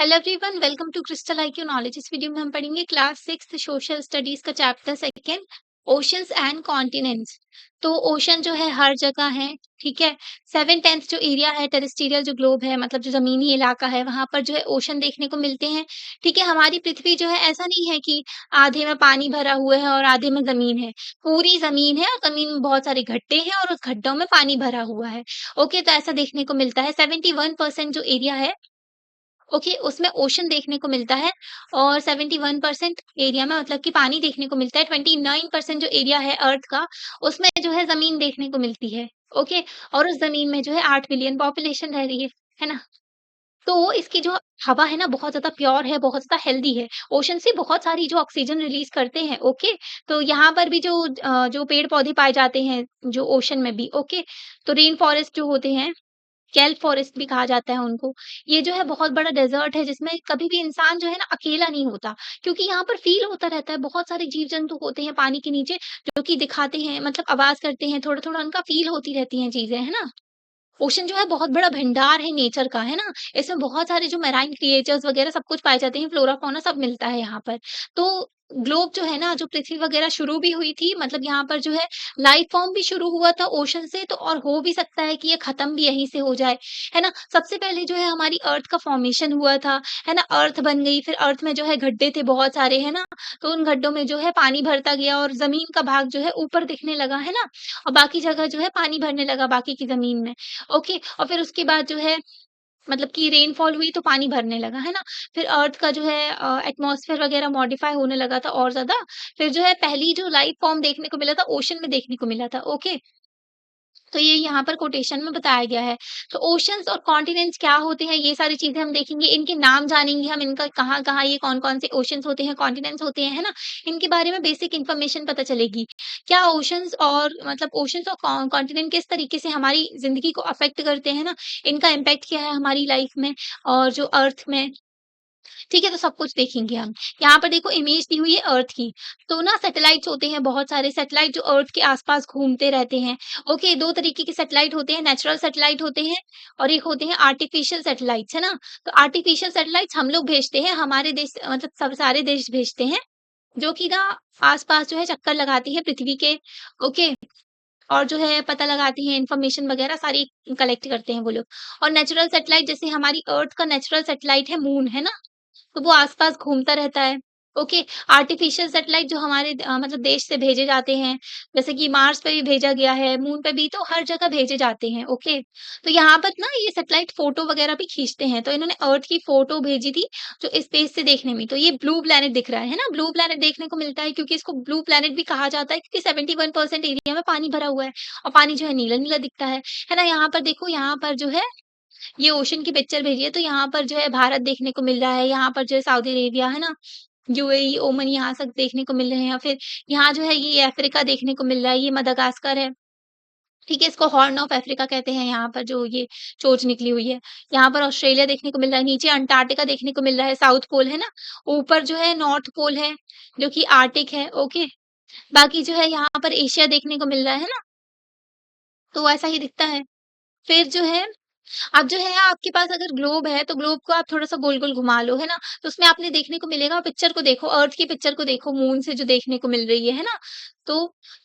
Hello everyone, welcome to Crystal IQ Knowledge. इस video में हम पढ़ेंगे क्लास सिक्स सोशल स्टडीज का chapter second, oceans and continents. तो ओशन जो है हर जगह है, ठीक है। 7/10 जो एरिया है टेरेस्ट्रियल जो ग्लोब है, मतलब जो जमीनी इलाका है, वहां पर जो है ओशन देखने को मिलते हैं। ठीक है, हमारी पृथ्वी जो है ऐसा नहीं है कि आधे में पानी भरा हुआ है और आधे में जमीन है। पूरी जमीन है और जमीन में बहुत सारे गड्ढे हैं और उस गड्ढों में पानी भरा हुआ है। ओके, तो ऐसा देखने को मिलता है। 71% जो एरिया है, ओके, उसमें ओशन देखने को मिलता है और 71% एरिया में मतलब कि पानी देखने को मिलता है। 29% जो एरिया है अर्थ का, उसमें जो है ज़मीन देखने को मिलती है, ओके। और उस ज़मीन में जो है 8 बिलियन पॉपुलेशन रह रही है ना? तो इसकी जो हवा है ना बहुत ज़्यादा प्योर है, बहुत ज़्यादा हेल्दी है। ओशन से बहुत सारी जो ऑक्सीजन रिलीज़ करते हैं, ओके। तो यहाँ पर भी जो पेड़-पौधे पाए जाते हैं, जो ओशन में भी, ओके। तो रेन फॉरेस्ट जो होते हैं, केल्प फॉरेस्ट भी कहा जाता है उनको। ये जो है बहुत बड़ा डेज़र्ट है जिसमें कभी भी इंसान जो है ना अकेला नहीं होता, क्योंकि यहाँ पर फ़ील होता रहता है। बहुत सारे जीव-जंतु होते हैं पानी के नीचे जो कि दिखाते हैं, मतलब आवाज़ करते हैं, थोड़ा-थोड़ा उनका फ़ील होती रहती हैं चीज़ें, है ना? ओशन जो है बहुत बड़ा भंडार है नेचर का, है ना? इसमें बहुत सारे जो मैराइन क्रिएचर्स वगैरह सब कुछ पाए जाते हैं, फ्लोरा, फौना सब मिलता है यहाँ पर। तो ग्लोब जो है ना, जो पृथ्वी वगैरह शुरू भी हुई थी, मतलब यहाँ पर जो है लाइफ फॉर्म भी शुरू हुआ था ओशन से, तो और हो भी सकता है कि ये खत्म भी यहीं से हो जाए, है ना? सबसे पहले जो है हमारी अर्थ का फॉर्मेशन हुआ था, है ना? अर्थ बन गई, फिर अर्थ में जो है गड्ढे थे बहुत सारे, है ना? तो उन गड्ढों में जो है पानी भरता गया और ज़मीन का भाग जो है ऊपर दिखने लगा, है ना? और बाकी जगह जो है पानी भरने लगा बाकी की ज़मीन में। ओके, और फिर उसके बाद जो है मतलब कि रेनफॉल हुई तो पानी भरने लगा, है ना? फिर अर्थ का जो है एटमॉस्फेयर वगैरह मॉडिफाई होने लगा था और ज़्यादा। फिर जो है पहली जो लाइफ फॉर्म देखने को मिला था, ओशन में देखने को मिला था, ओके। तो ये यहाँ पर कोटेशन में बताया गया है। तो ओशंस और कॉन्टिनेंट्स क्या होते हैं, ये सारी चीज़ें हम देखेंगे, इनके नाम जानेंगे हम, इनका कहाँ-कहाँ ये कौन-कौन से ओशंस होते हैं, कॉन्टिनेंट्स होते हैं, है ना? इनके बारे में बेसिक इन्फॉर्मेशन पता चलेगी। क्या ओशंस और मतलब ओशंस और कॉन्टिनेंट किस तरीके से हमारी ज़िंदगी को अफ़ेक्ट करते हैं ना, इनका इम्पैक्ट क्या है हमारी लाइफ़ में और जो अर्थ में, ठीक है, तो सब कुछ देखेंगे हम। यहाँ पर देखो इमेज दी हुई है अर्थ की। तो ना सैटेलाइट्स होते हैं बहुत सारे सैटेलाइट जो अर्थ के आस-पास घूमते रहते हैं। ओके, 2 तरीके के सैटेलाइट होते हैं, नेचुरल सैटेलाइट होते हैं और एक होते हैं आर्टिफिशियल सैटेलाइट्स, है ना? तो आर्टिफिशियल सैटेलाइट्स हम लोग भेजते हैं, हमारे देश मतलब सब सारे देश भेजते हैं, जो कि ना आस-पास जो है चक्कर लगाती है पृथ्वी के, ओके। और जो है पता लगाती हैं, इन्फॉर्मेशन वगैरह सारी कलेक्ट करते हैं वो लोग। और नेचुरल सैटेलाइट जैसे हमारी अर्थ का नेचुरल सैटेलाइट है मून, है ना? तो वो आस-पास घूमता रहता है। ओके, आर्टिफ़िशियल सैटेलाइट जो हमारे मतलब देश से भेजे जाते हैं, जैसे कि मार्स पे भी भेजा गया है, मून पे भी, तो हर जगह भेजे जाते हैं, ओके। तो यहाँ पर ना ये सैटेलाइट फ़ोटो वगैरह भी खींचते हैं, तो इन्होंने अर्थ की फ़ोटो भेजी थी, जो स्पेस से देखने में। तो ये ब्लू प्लैनेट दिख रहा है ना? ब्लू प्लैनेट देखने को मिलता है क्योंकि इसको ब्लू प्लैनेट भी कहा जाता है क्योंकि 71% एरिया में पानी भरा हुआ है और पानी जो है नीला-नीला दिखता है ना? यहाँ पर देखो, यहाँ पर जो है ये ओशन की पिक्चर भेजी है, तो यहाँ पर जो है भारत देखने को मिल रहा है, यहाँ पर जो है सऊदी अरेबिया, है ना? यूएई, ओमान, यहाँ सब देखने को मिल रहे हैं और फिर यहाँ जो है ये अफ्रीका देखने को मिल रहा है, ये मडागास्कर है, ठीक है? इसको हॉर्न ऑफ अफ्रीका कहते हैं, यहाँ पर जो ये चोंच निकली हुई है। यहाँ पर ऑस्ट्रेलिया देखने को मिल रहा है, नीचे अंटार्कटिका देखने को मिल रहा है, साउथ पोल है ना? ऊपर जो है नॉर्थ पोल है, जो कि आर्कटिक है, ओके? बाकी जो है यहाँ पर एशिया देखने को मिल रहा है ना? तो ऐसा ही दिखता है। फिर जो है अब जो है आपके पास अगर ग्लोब है, तो ग्लोब को आप थोड़ा-सा गोल-गोल घुमा लो, है ना? तो उसमें आपने देखने को मिलेगा, पिक्चर को देखो, अर्थ की पिक्चर को देखो, मून से जो देखने को मिल रही है ना? तो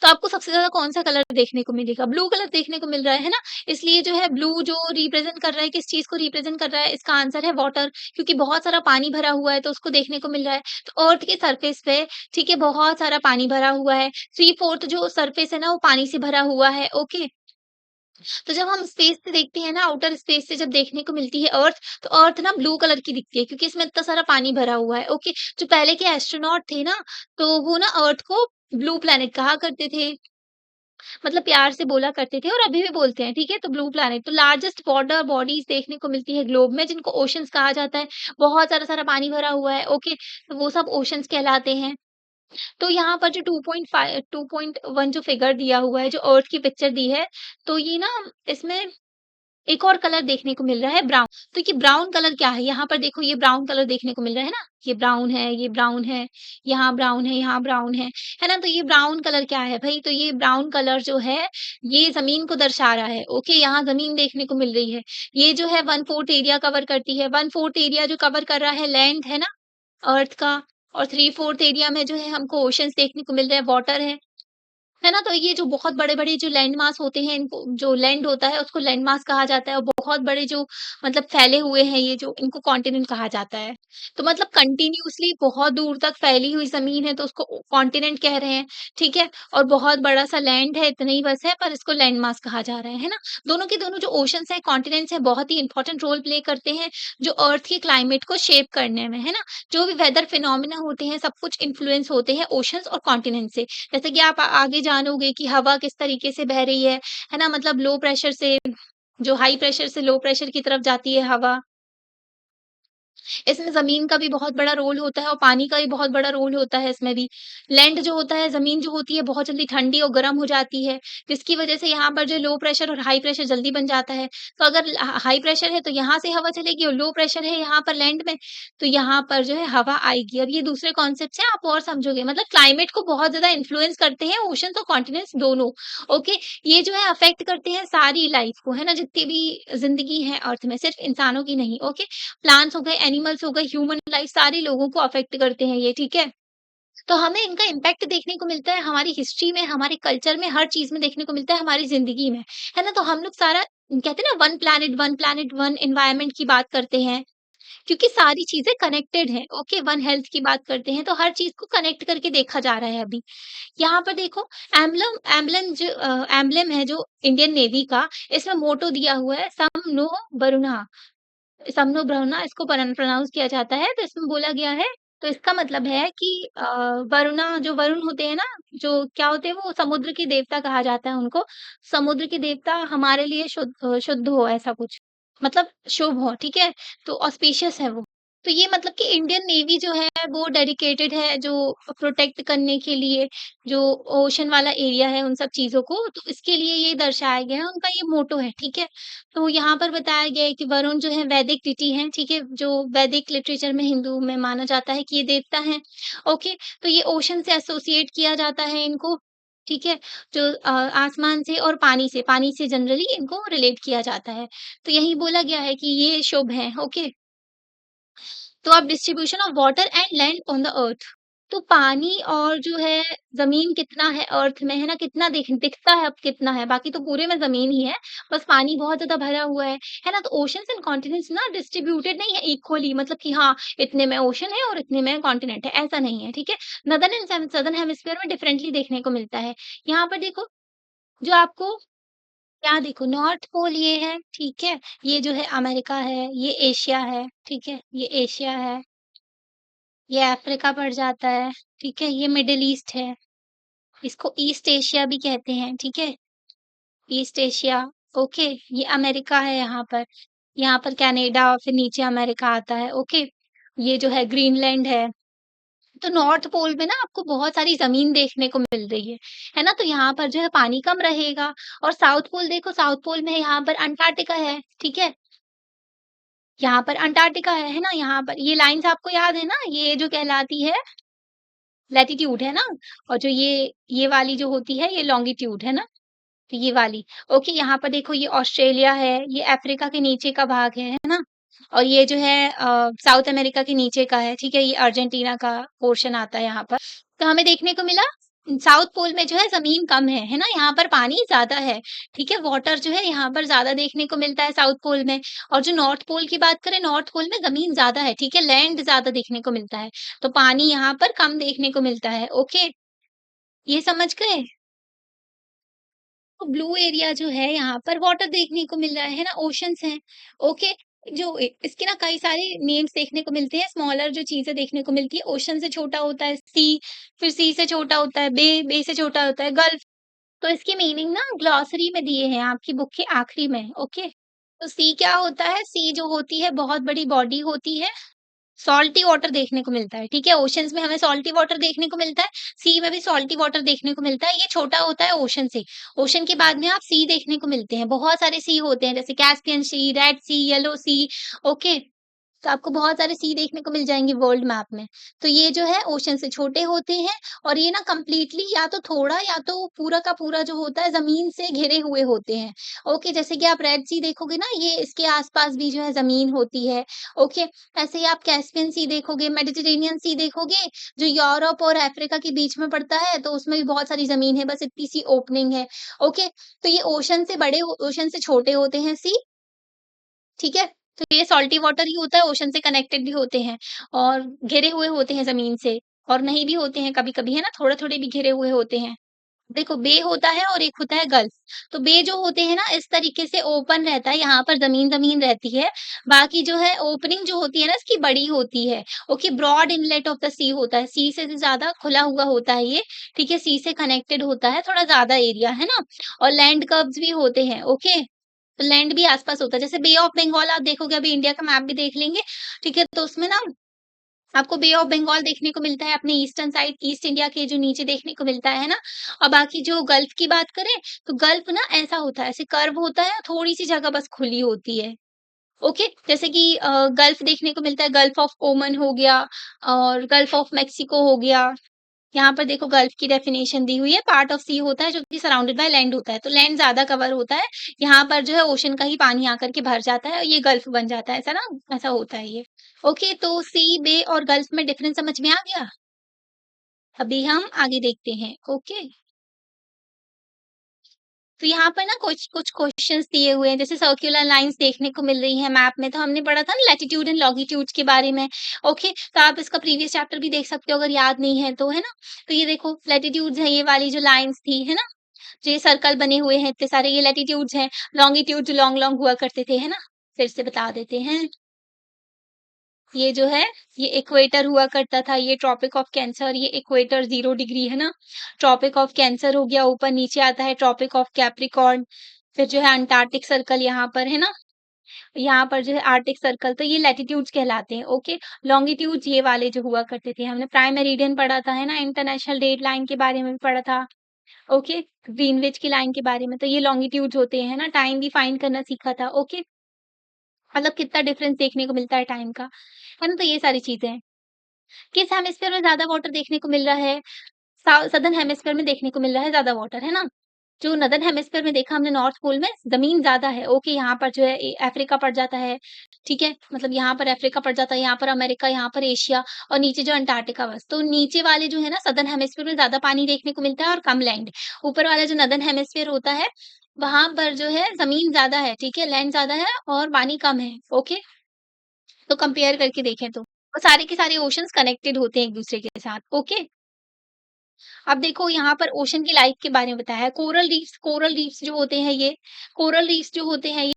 तो आपको सबसे ज़्यादा कौन-सा कलर देखने को मिलेगा? ब्लू कलर देखने को मिल रहा है ना? इसलिए जो है ब्लू जो रिप्रेज़ेंट कर रहा है, किस चीज़ को रिप्रेज़ेंट कर रहा है? इसका आंसर है वाटर, क्योंकि बहुत सारा पानी भरा हुआ है, तो उसको देखने को मिल रहा है। तो अर्थ के सरफेस पे, ठीक है, बहुत सारा पानी भरा हुआ है, 3/4 जो सरफेस है ना, वो पानी से भरा हुआ है, ओके? तो जब हम स्पेस से देखते हैं ना, आउटर स्पेस से जब देखने को मिलती है अर्थ, तो अर्थ ना ब्लू कलर की दिखती है क्योंकि इसमें इतना सारा पानी भरा हुआ है, ओके। जो पहले के एस्ट्रोनॉट थे ना, तो वो ना अर्थ को ब्लू प्लैनेट कहा करते थे, मतलब प्यार से बोला करते थे और अभी भी बोलते हैं, ठीक है? तो ब्लू प्लैनेट तो लार्जेस्ट वाटर बॉडीज़ देखने को मिलती है ग्लोब में, जिनको ओशंस कहा जाता है। बहुत सारा-सारा पानी भरा हुआ है, ओके, तो वो सब ओशंस कहलाते हैं। तो यहाँ पर जो 2.1 जो फिगर दिया हुआ है, जो अर्थ की पिक्चर दी है, तो ये ना इसमें एक और कलर देखने को मिल रहा है ब्राउन। तो ये ब्राउन कलर क्या है? यहाँ पर देखो ये ब्राउन कलर देखने को मिल रहा है ना? ये ब्राउन है, ये ब्राउन है, यहाँ ब्राउन है, यहाँ ब्राउन है ना? तो ये ब्राउन कलर क्या है भई? तो ये ब्राउन कलर जो है, ये ज़मीन को दर्शा रहा है, ओके? यहाँ ज़मीन देखने को मिल रही है। ये जो है 1/4 एरिया कवर करती है, 1/4 एरिया जो कवर कर रहा है लैंड है ना, अर्थ का, और 3/4 एरिया में जो है हमको ओशंस देखने को मिल रहे हैं, वाटर है ना? तो ये जो बहुत बड़े-बड़े जो लैंड मास होते हैं, इनको जो लैंड होता है उसको लैंड मास कहा जाता है, और बहुत बड़े जो मतलब फैले हुए हैं ये जो, इनको कॉन्टिनेंट कहा जाता है। तो मतलब कंटीन्यूअसली बहुत दूर तक फैली हुई ज़मीन है तो उसको कॉन्टिनेंट कह रहे हैं, ठीक है? और बहुत बड़ा-सा लैंड है, इतना ही बस है, पर इसको लैंड मास कहा जा रहा है ना? दोनों के दोनों जो ओशंस हैं, कॉन्टिनेंट्स हैं, बहुत ही इम्पोर्टेंट रोल प्ले करते हैं, जो अर्थ के क्लाइमेट को शेप करने में, है ना? जो भी वेदर फिनोमेना होते हैं, सब कुछ इन्फ्लुएंस होते हैं ओशंस और कॉन्टिनेंट से। जैसे कि आप आगे जानोगे कि हवा किस तरीके से बह रही है ना? मतलब लो प्रेशर से जो हाई प्रेशर से लो प्रेशर की तरफ जाती है हवा। इसमें ज़मीन का भी बहुत बड़ा रोल होता है और पानी का भी बहुत बड़ा रोल होता है इसमें भी। लैंड जो होता है, ज़मीन जो होती है बहुत जल्दी ठंडी और गर्म हो जाती है, जिसकी वज़ह से यहाँ पर जो लो प्रेशर और हाई प्रेशर जल्दी बन जाता है। तो अगर हाई प्रेशर है तो यहाँ से हवा चलेगी, और लो प्रेशर है यहाँ पर लैंड में, तो यहाँ पर जो है हवा आएगी। अब ये दूसरे कॉन्सेप्ट्स हैं, आप और समझोगे। मतलब क्लाइमेट को बहुत ज़्यादा इन्फ्लुएंस करते हैं ओशंस और कॉन्टिनेंट्स दोनों। ओके, ये जो है अफ़ेक्ट करते हैं सारी लाइफ़ को, है ना? जितनी भी ज़िंदगी है अर्थ में, सिर्फ़ इंसानों की नहीं, ओके? प्लांट्स हो गए, एनिमल्स हो गए, ह्यूमन लाइफ, सारे लोगों को अफ़ेक्ट करते हैं ये, ठीक है? तो हमें इनका इम्पैक्ट देखने को मिलता है हमारी हिस्ट्री में, हमारे कल्चर में, हर चीज़ में देखने को मिलता है, हमारी ज़िंदगी में, है ना? तो हम लोग सारा कहते हैं ना, वन प्लैनेट, वन एनवायरनमेंट की बात करते हैं, क्योंकि सारी चीज़ें कनेक्टेड हैं, ओके? वन हेल्थ की बात करते हैं, तो हर चीज़ को कनेक्ट करके देखा जा रहा है अभी। यहाँ पर देखो, एम्बलम है जो इंडियन नेवी का, इसमें मोटो दिया हुआ है, सम नो वरुणः। समनो-ब्रह्मणा इसको प्रोनाउंस किया जाता है, तो इसमें बोला गया है, तो इसका मतलब है कि वरुणा, जो वरुण होते हैं ना, जो क्या होते हैं, वो समुद्र के देवता कहा जाता है उनको। समुद्र के देवता हमारे लिए शुद्ध हो, ऐसा कुछ। मतलब शुभ हो, ठीक है? तो ऑस्पिशियस है वो। तो ये मतलब कि इंडियन नेवी जो है वो डेडिकेटेड है, जो प्रोटेक्ट करने के लिए, जो ओशन वाला एरिया है उन सब चीज़ों को, तो इसके लिए ये दर्शाया गया है, उनका ये मोटो है, ठीक है? तो यहाँ पर बताया गया है कि वरुण जो है वैदिक डिटी हैं, ठीक है? जो वैदिक लिटरेचर में, हिंदू में माना जाता है कि ये देवता हैं, ओके? तो ये ओशन से एसोसिएट किया जाता है इनको, ठीक है? जो आसमान से और पानी से जनरली इनको रिलेट किया जाता है। तो यही बोला गया है कि ये शुभ हैं, ओके? तो अब distribution of water and land on the earth. तो पानी और जो है ज़मीन कितना है अर्थ में, है ना? कितना दिखता है, अब कितना है, बाकी तो पूरे में ज़मीन ही है, बस पानी बहुत ज़्यादा भरा हुआ है ना? तो ओशंस एंड कॉन्टिनेंट्स ना डिस्ट्रीब्यूटेड नहीं है इक्वली, मतलब कि हाँ, इतने में ओशन है और इतने में कॉन्टिनेंट है, ऐसा नहीं है, ठीक है? नॉर्दर्न एंड सदर्न हेमिस्फीयर में डिफरेंटली देखने को मिलता है। यहाँ पर देखो, जो आपको यहाँ देखो, नॉर्थ पोल ये है, ठीक है? ये जो है अमेरिका है, ये एशिया है, ठीक है? ये एशिया है, ये अफ्रीका पड़ जाता है, ठीक है? ये मिडल ईस्ट है, इसको ईस्ट एशिया भी कहते हैं, ठीक है? East Asia, okay? ये अमेरिका है यहाँ पर कनाडा, फिर नीचे अमेरिका आता है, ओके? ये जो है ग्रीनलैंड है। तो नॉर्थ पोल में ना आपको बहुत सारी ज़मीन देखने को मिल रही है ना? तो यहाँ पर जो है पानी कम रहेगा, और साउथ पोल देखो, साउथ पोल में यहाँ पर अंटार्कटिका है, ठीक है? यहाँ पर अंटार्कटिका है ना? यहाँ पर ये लाइन्स आपको याद है ना? ये जो कहलाती है लैटीट्यूड, है ना? और जो ये वाली जो होती है, ये लॉन्गिट्यूड, है ना? तो ये वाली, ओके? यहाँ पर देखो, ये ऑस्ट्रेलिया है, ये अफ्रीका के नीचे का भाग है ना? और ये जो है साउथ अमेरिका के नीचे का है, ठीक है? ये अर्जेंटीना का पोर्शन आता है यहाँ पर। तो हमें देखने को मिला, साउथ पोल में जो है ज़मीन कम है ना? यहाँ पर पानी ज़्यादा है, ठीक है? वाटर जो है यहाँ पर ज़्यादा देखने को मिलता है साउथ पोल में। और जो नॉर्थ पोल की बात करें, नॉर्थ पोल में ज़मीन ज़्यादा है, ठीक है? लैंड ज़्यादा देखने को मिलता है, तो पानी यहाँ पर कम देखने को मिलता है, ओके? ये समझ गए? तो ब्लू एरिया जो है यहाँ पर वाटर देखने को मिल रहा है ना, ओशंस हैं, ओके? जो इसके ना कई सारे नेम्स देखने को मिलते हैं, स्मॉलर जो चीज़ें देखने को मिलती है, ओशन से छोटा होता है सी, फिर सी से छोटा होता है बे से छोटा होता है गल्फ। तो इसकी मीनिंग ना ग्लॉसरी में दिए हैं, आपकी बुक के आखिरी में, ओके? तो सी क्या होता है? सी जो होती है बहुत बड़ी बॉडी होती है, सॉल्टी वाटर देखने को मिलता है, ठीक है? ओशंस में हमें सॉल्टी वाटर देखने को मिलता है, सी में भी सॉल्टी वाटर देखने को मिलता है, ये छोटा होता है ओशन से। ओशन के बाद में आप सी देखने को मिलते हैं, बहुत सारे सी होते हैं जैसे कैस्पियन सी, रेड सी, येलो सी, ओके? तो आपको बहुत सारे सी देखने को मिल जाएँगे वर्ल्ड मैप में। तो ये जो है ओशन से छोटे होते हैं और ये ना कंप्लीटली या तो थोड़ा या तो पूरा का पूरा जो होता है ज़मीन से घिरे हुए होते हैं। ओके, जैसे कि आप रेड सी देखोगे ना ये इसके आस-पास भी जो है ज़मीन होती है। ओके, ऐसे ही आप कैस्पियन सी देखोगे, मेडिटेरेनियन सी देखोगे जो यूरोप और अफ्रीका के बीच में पड़ता है तो उसमें भी बहुत सारी ज़मीन है, बस इतनी सी ओपनिंग है। ओके, तो ये ओशन से छोटे होते हैं सी, ठीक है? तो ये सॉल्टी वाटर ही होता है, ओशन से कनेक्टेड भी होते हैं और घिरे हुए होते हैं ज़मीन से और नहीं भी होते हैं कभी-कभी, है ना? थोड़े-थोड़े भी घिरे हुए होते हैं। देखो बे होता है और एक होता है गल्फ। तो बे जो होते हैं ना इस तरीके से ओपन रहता है, यहाँ पर ज़मीन-ज़मीन रहती है। बाकी जो है ओपनिंग जो होती है ना इसकी बड़ी होती है। Okay, broad inlet of the sea होता है, सी से ज़्यादा खुला हुआ होता है ये, ठीक है? सी से कनेक्टेड होता है, थोड़ा ज़्यादा एरिया, है ना? और लैंड कर्व्स भी होते हैं, ओके? तो लैंड भी आस-पास होता है, जैसे बे ऑफ बंगाल आप देखोगे अभी इंडिया का मैप भी देख लेंगे, ठीक है? तो उसमें ना आपको बे ऑफ बंगाल देखने को मिलता है अपने ईस्टर्न साइड, ईस्ट इंडिया के जो नीचे देखने को मिलता है ना? और बाकी जो गल्फ की बात करें, तो गल्फ ना ऐसा होता है, ऐसे कर्व होता है, थोड़ी-सी जगह बस खुली होती है। ओके, जैसे कि गल्फ देखने को मिलता है, गल्फ ऑफ ओमन हो गया और गल्फ ऑफ मेक्सिको हो गया। यहाँ पर देखो गल्फ की डेफिनेशन दी हुई है, पार्ट ऑफ सी होता है जो कि सराउंडेड बाय लैंड होता है, तो लैंड ज़्यादा कवर होता है, यहाँ पर जो है ओशन का ही पानी आकर के भर जाता है और ये गल्फ बन जाता है, ऐसा ना ऐसा होता है ये। ओके, तो सी, बे और गल्फ में डिफरेंस समझ में आ गया? अभी हम आगे देखते हैं, ओके। तो यहाँ पर ना कुछ कुछ क्वेश्चंस दिए हुए हैं, जैसे सर्कुलर लाइन्स देखने को मिल रही हैं मैप में, तो हमने पढ़ा था ना लैटीट्यूड एंड लॉन्गिट्यूड के बारे में, ओके। तो आप इसका प्रीवियस चैप्टर भी देख सकते हो अगर याद नहीं है तो, है ना? तो ये देखो लैटीट्यूड्स हैं ये वाली जो लाइन्स थी, है ना? जो ये सर्कल बने हुए हैं इतने सारे ये लैटीट्यूड्स हैं, लॉन्गिट्यूड जो लॉन्ग-लॉन्ग हुआ करते थे, है ना? फिर से बता देते हैं। ये जो है, ये इक्वेटर हुआ करता था, ये ट्रॉपिक ऑफ कैंसर, ये इक्वेटर 0 डिग्री है ना? ट्रॉपिक ऑफ कैंसर हो गया, ऊपर नीचे आता है ट्रॉपिक ऑफ कैप्रिकॉर्न, फिर जो है अंटार्कटिक सर्कल यहाँ पर, है ना? यहाँ पर जो है आर्कटिक सर्कल, तो ये लैटीट्यूड्स कहलाते हैं, ओके? लॉन्गिट्यूड्स ये वाले जो हुआ करते थे, हमने प्राइम मेरिडियन पढ़ा था, है ना? इंटरनेशनल डेट लाइन के बारे में भी पढ़ा था, ओके? ग्रीनविच की लाइन के बारे में, तो ये लॉन्गिट्यूड्स होते हैं, है ना? टाइम भी फाइंड करना सीखा था, ओके? मतलब कितना डिफरेंस देखने को मिलता है टाइम का, है ना? तो ये सारी चीज़ें हैं। किस हेमिस्फीयर में ज़्यादा वाटर देखने को मिल रहा है? सदर्न हेमिस्फीयर में देखने को मिल रहा है ज़्यादा वाटर, है ना? जो नॉर्दर्न हेमिस्फीयर में देखा हमने नॉर्थ पोल में ज़मीन ज़्यादा है, ओके, यहाँ पर जो है अफ्रीका पड़ जाता है, ठीक है? मतलब यहाँ पर अफ्रीका पड़ जाता है, यहाँ पर अमेरिका, यहाँ पर एशिया और नीचे जो अंटार्कटिका बस। तो नीचे वाले जो है ना सदर्न हेमिस्फीयर में ज़्यादा पानी देखने को मिलता है और कम लैंड। ऊपर वाला जो नॉर्दर्न हेमिस्फीयर होता है, वहाँ पर जो है ज़मीन ज़्यादा है, ठीक है? लैंड ज़्यादा है और पानी कम है, ओके? तो कंपेयर करके देखें तो। और सारे के सारे ओशंस कनेक्टेड होते हैं एक-दूसरे के साथ, ओके? अब देखो यहाँ पर ओशन की लाइफ के बारे में बताया है। कोरल रीफ्स जो होते हैं ये, कोरल रीफ्स जो होते हैं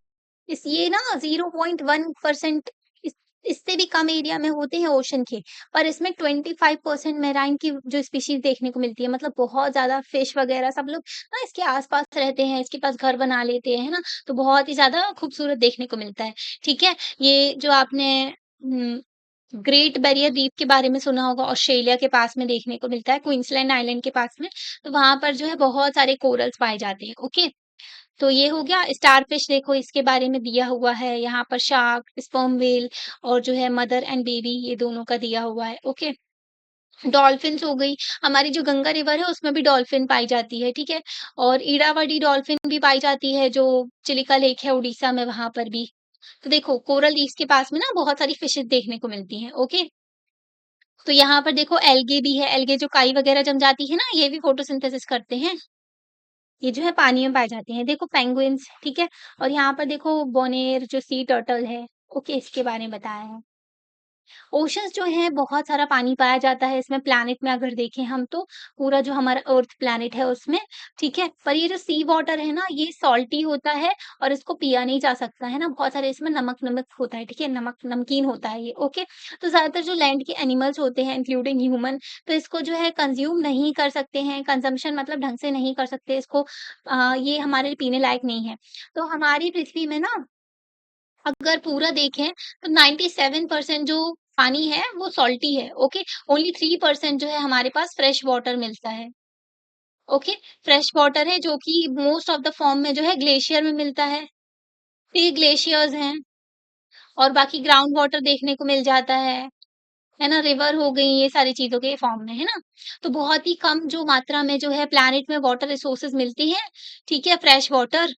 ये ना 0.1% इस इससे भी कम एरिया में होते हैं ओशन के, पर इसमें 25% मेराइन की जो स्पीशीज़ देखने को मिलती है। मतलब बहुत ज़्यादा फिश वगैरह सब लोग ना इसके आस-पास रहते हैं, इसके पास घर बना लेते हैं, है ना? तो बहुत ही ज़्यादा खूबसूरत देखने को मिलता है, ठीक है? ये जो आपने ग्रेट बैरियर रीफ के बारे में सुना होगा, ऑस्ट्रेलिया के पास में देखने को मिलता है, क्वींसलैंड आइलैंड के पास में। तो वहाँ पर जो है बहुत सारे कोरल्स पाए जाते हैं, ओके? तो ये हो गया स्टारफिश देखो इसके बारे में दिया हुआ है, यहाँ पर शार्क, स्पर्म व्हेल और जो है मदर एंड बेबी ये दोनों का दिया हुआ है, ओके? डॉल्फिन्स हो गई, हमारी जो गंगा रिवर है उसमें भी डॉल्फिन पाई जाती है, ठीक है? और इरावदी डॉल्फिन भी पाई जाती है जो चिलिका लेक है उड़ीसा में वहाँ पर भी। तो देखो कोरल रीफ्स के पास में ना बहुत सारी फिशेज़ देखने को मिलती हैं, ओके? तो यहाँ पर देखो एल्गे भी है, एल्गे जो काई वगैरह जम जाती है ना, ये भी फोटोसिंथेसिस करते हैं। ये जो है पानी में पाए जाते हैं। देखो पेंगुइन्स, ठीक है? और यहाँ पर देखो बोनेर जो सी टर्टल है, ओके, इसके बारे में बताया है। ओशंस जो हैं बहुत सारा पानी पाया जाता है इसमें प्लैनेट में अगर देखें हम तो, पूरा जो हमारा अर्थ प्लैनेट है उसमें, ठीक है? पर ये जो सी वाटर है ना, ये सॉल्टी होता है और इसको पिया नहीं जा सकता, है ना? बहुत सारे इसमें नमक-नमक होता है, ठीक है? नमक नमकीन होता है ये, ओके? तो ज़्यादातर जो लैंड के एनिमल्स होते हैं इंक्लूडिंग ह्यूमन, तो इसको जो है कंज़्यूम नहीं कर सकते हैं, कंज़म्पशन मतलब ढंग से नहीं कर सकते इसको ये हमारे लिए पीने लायक नहीं है। तो हमारी पृथ्वी में ना अगर पूरा देखें तो 97% जो पानी है वो सॉल्टी है, ओके? ओनली 3% जो है हमारे पास फ्रेश वाटर मिलता है, ओके? फ्रेश वाटर है जो कि मोस्ट ऑफ द फॉर्म में जो है ग्लेशियर में मिलता है। टी ग्लेशियर्स हैं और बाकी ग्राउंड वाटर देखने को मिल जाता है ना? रिवर हो गई ये सारी चीज़ों के फॉर्म में, है ना? तो बहुत ही कम जो मात्रा में जो है प्लैनेट में वाटर रिसोर्सेज़ मिलती हैं, ठीक है? फ्रेश वाटर,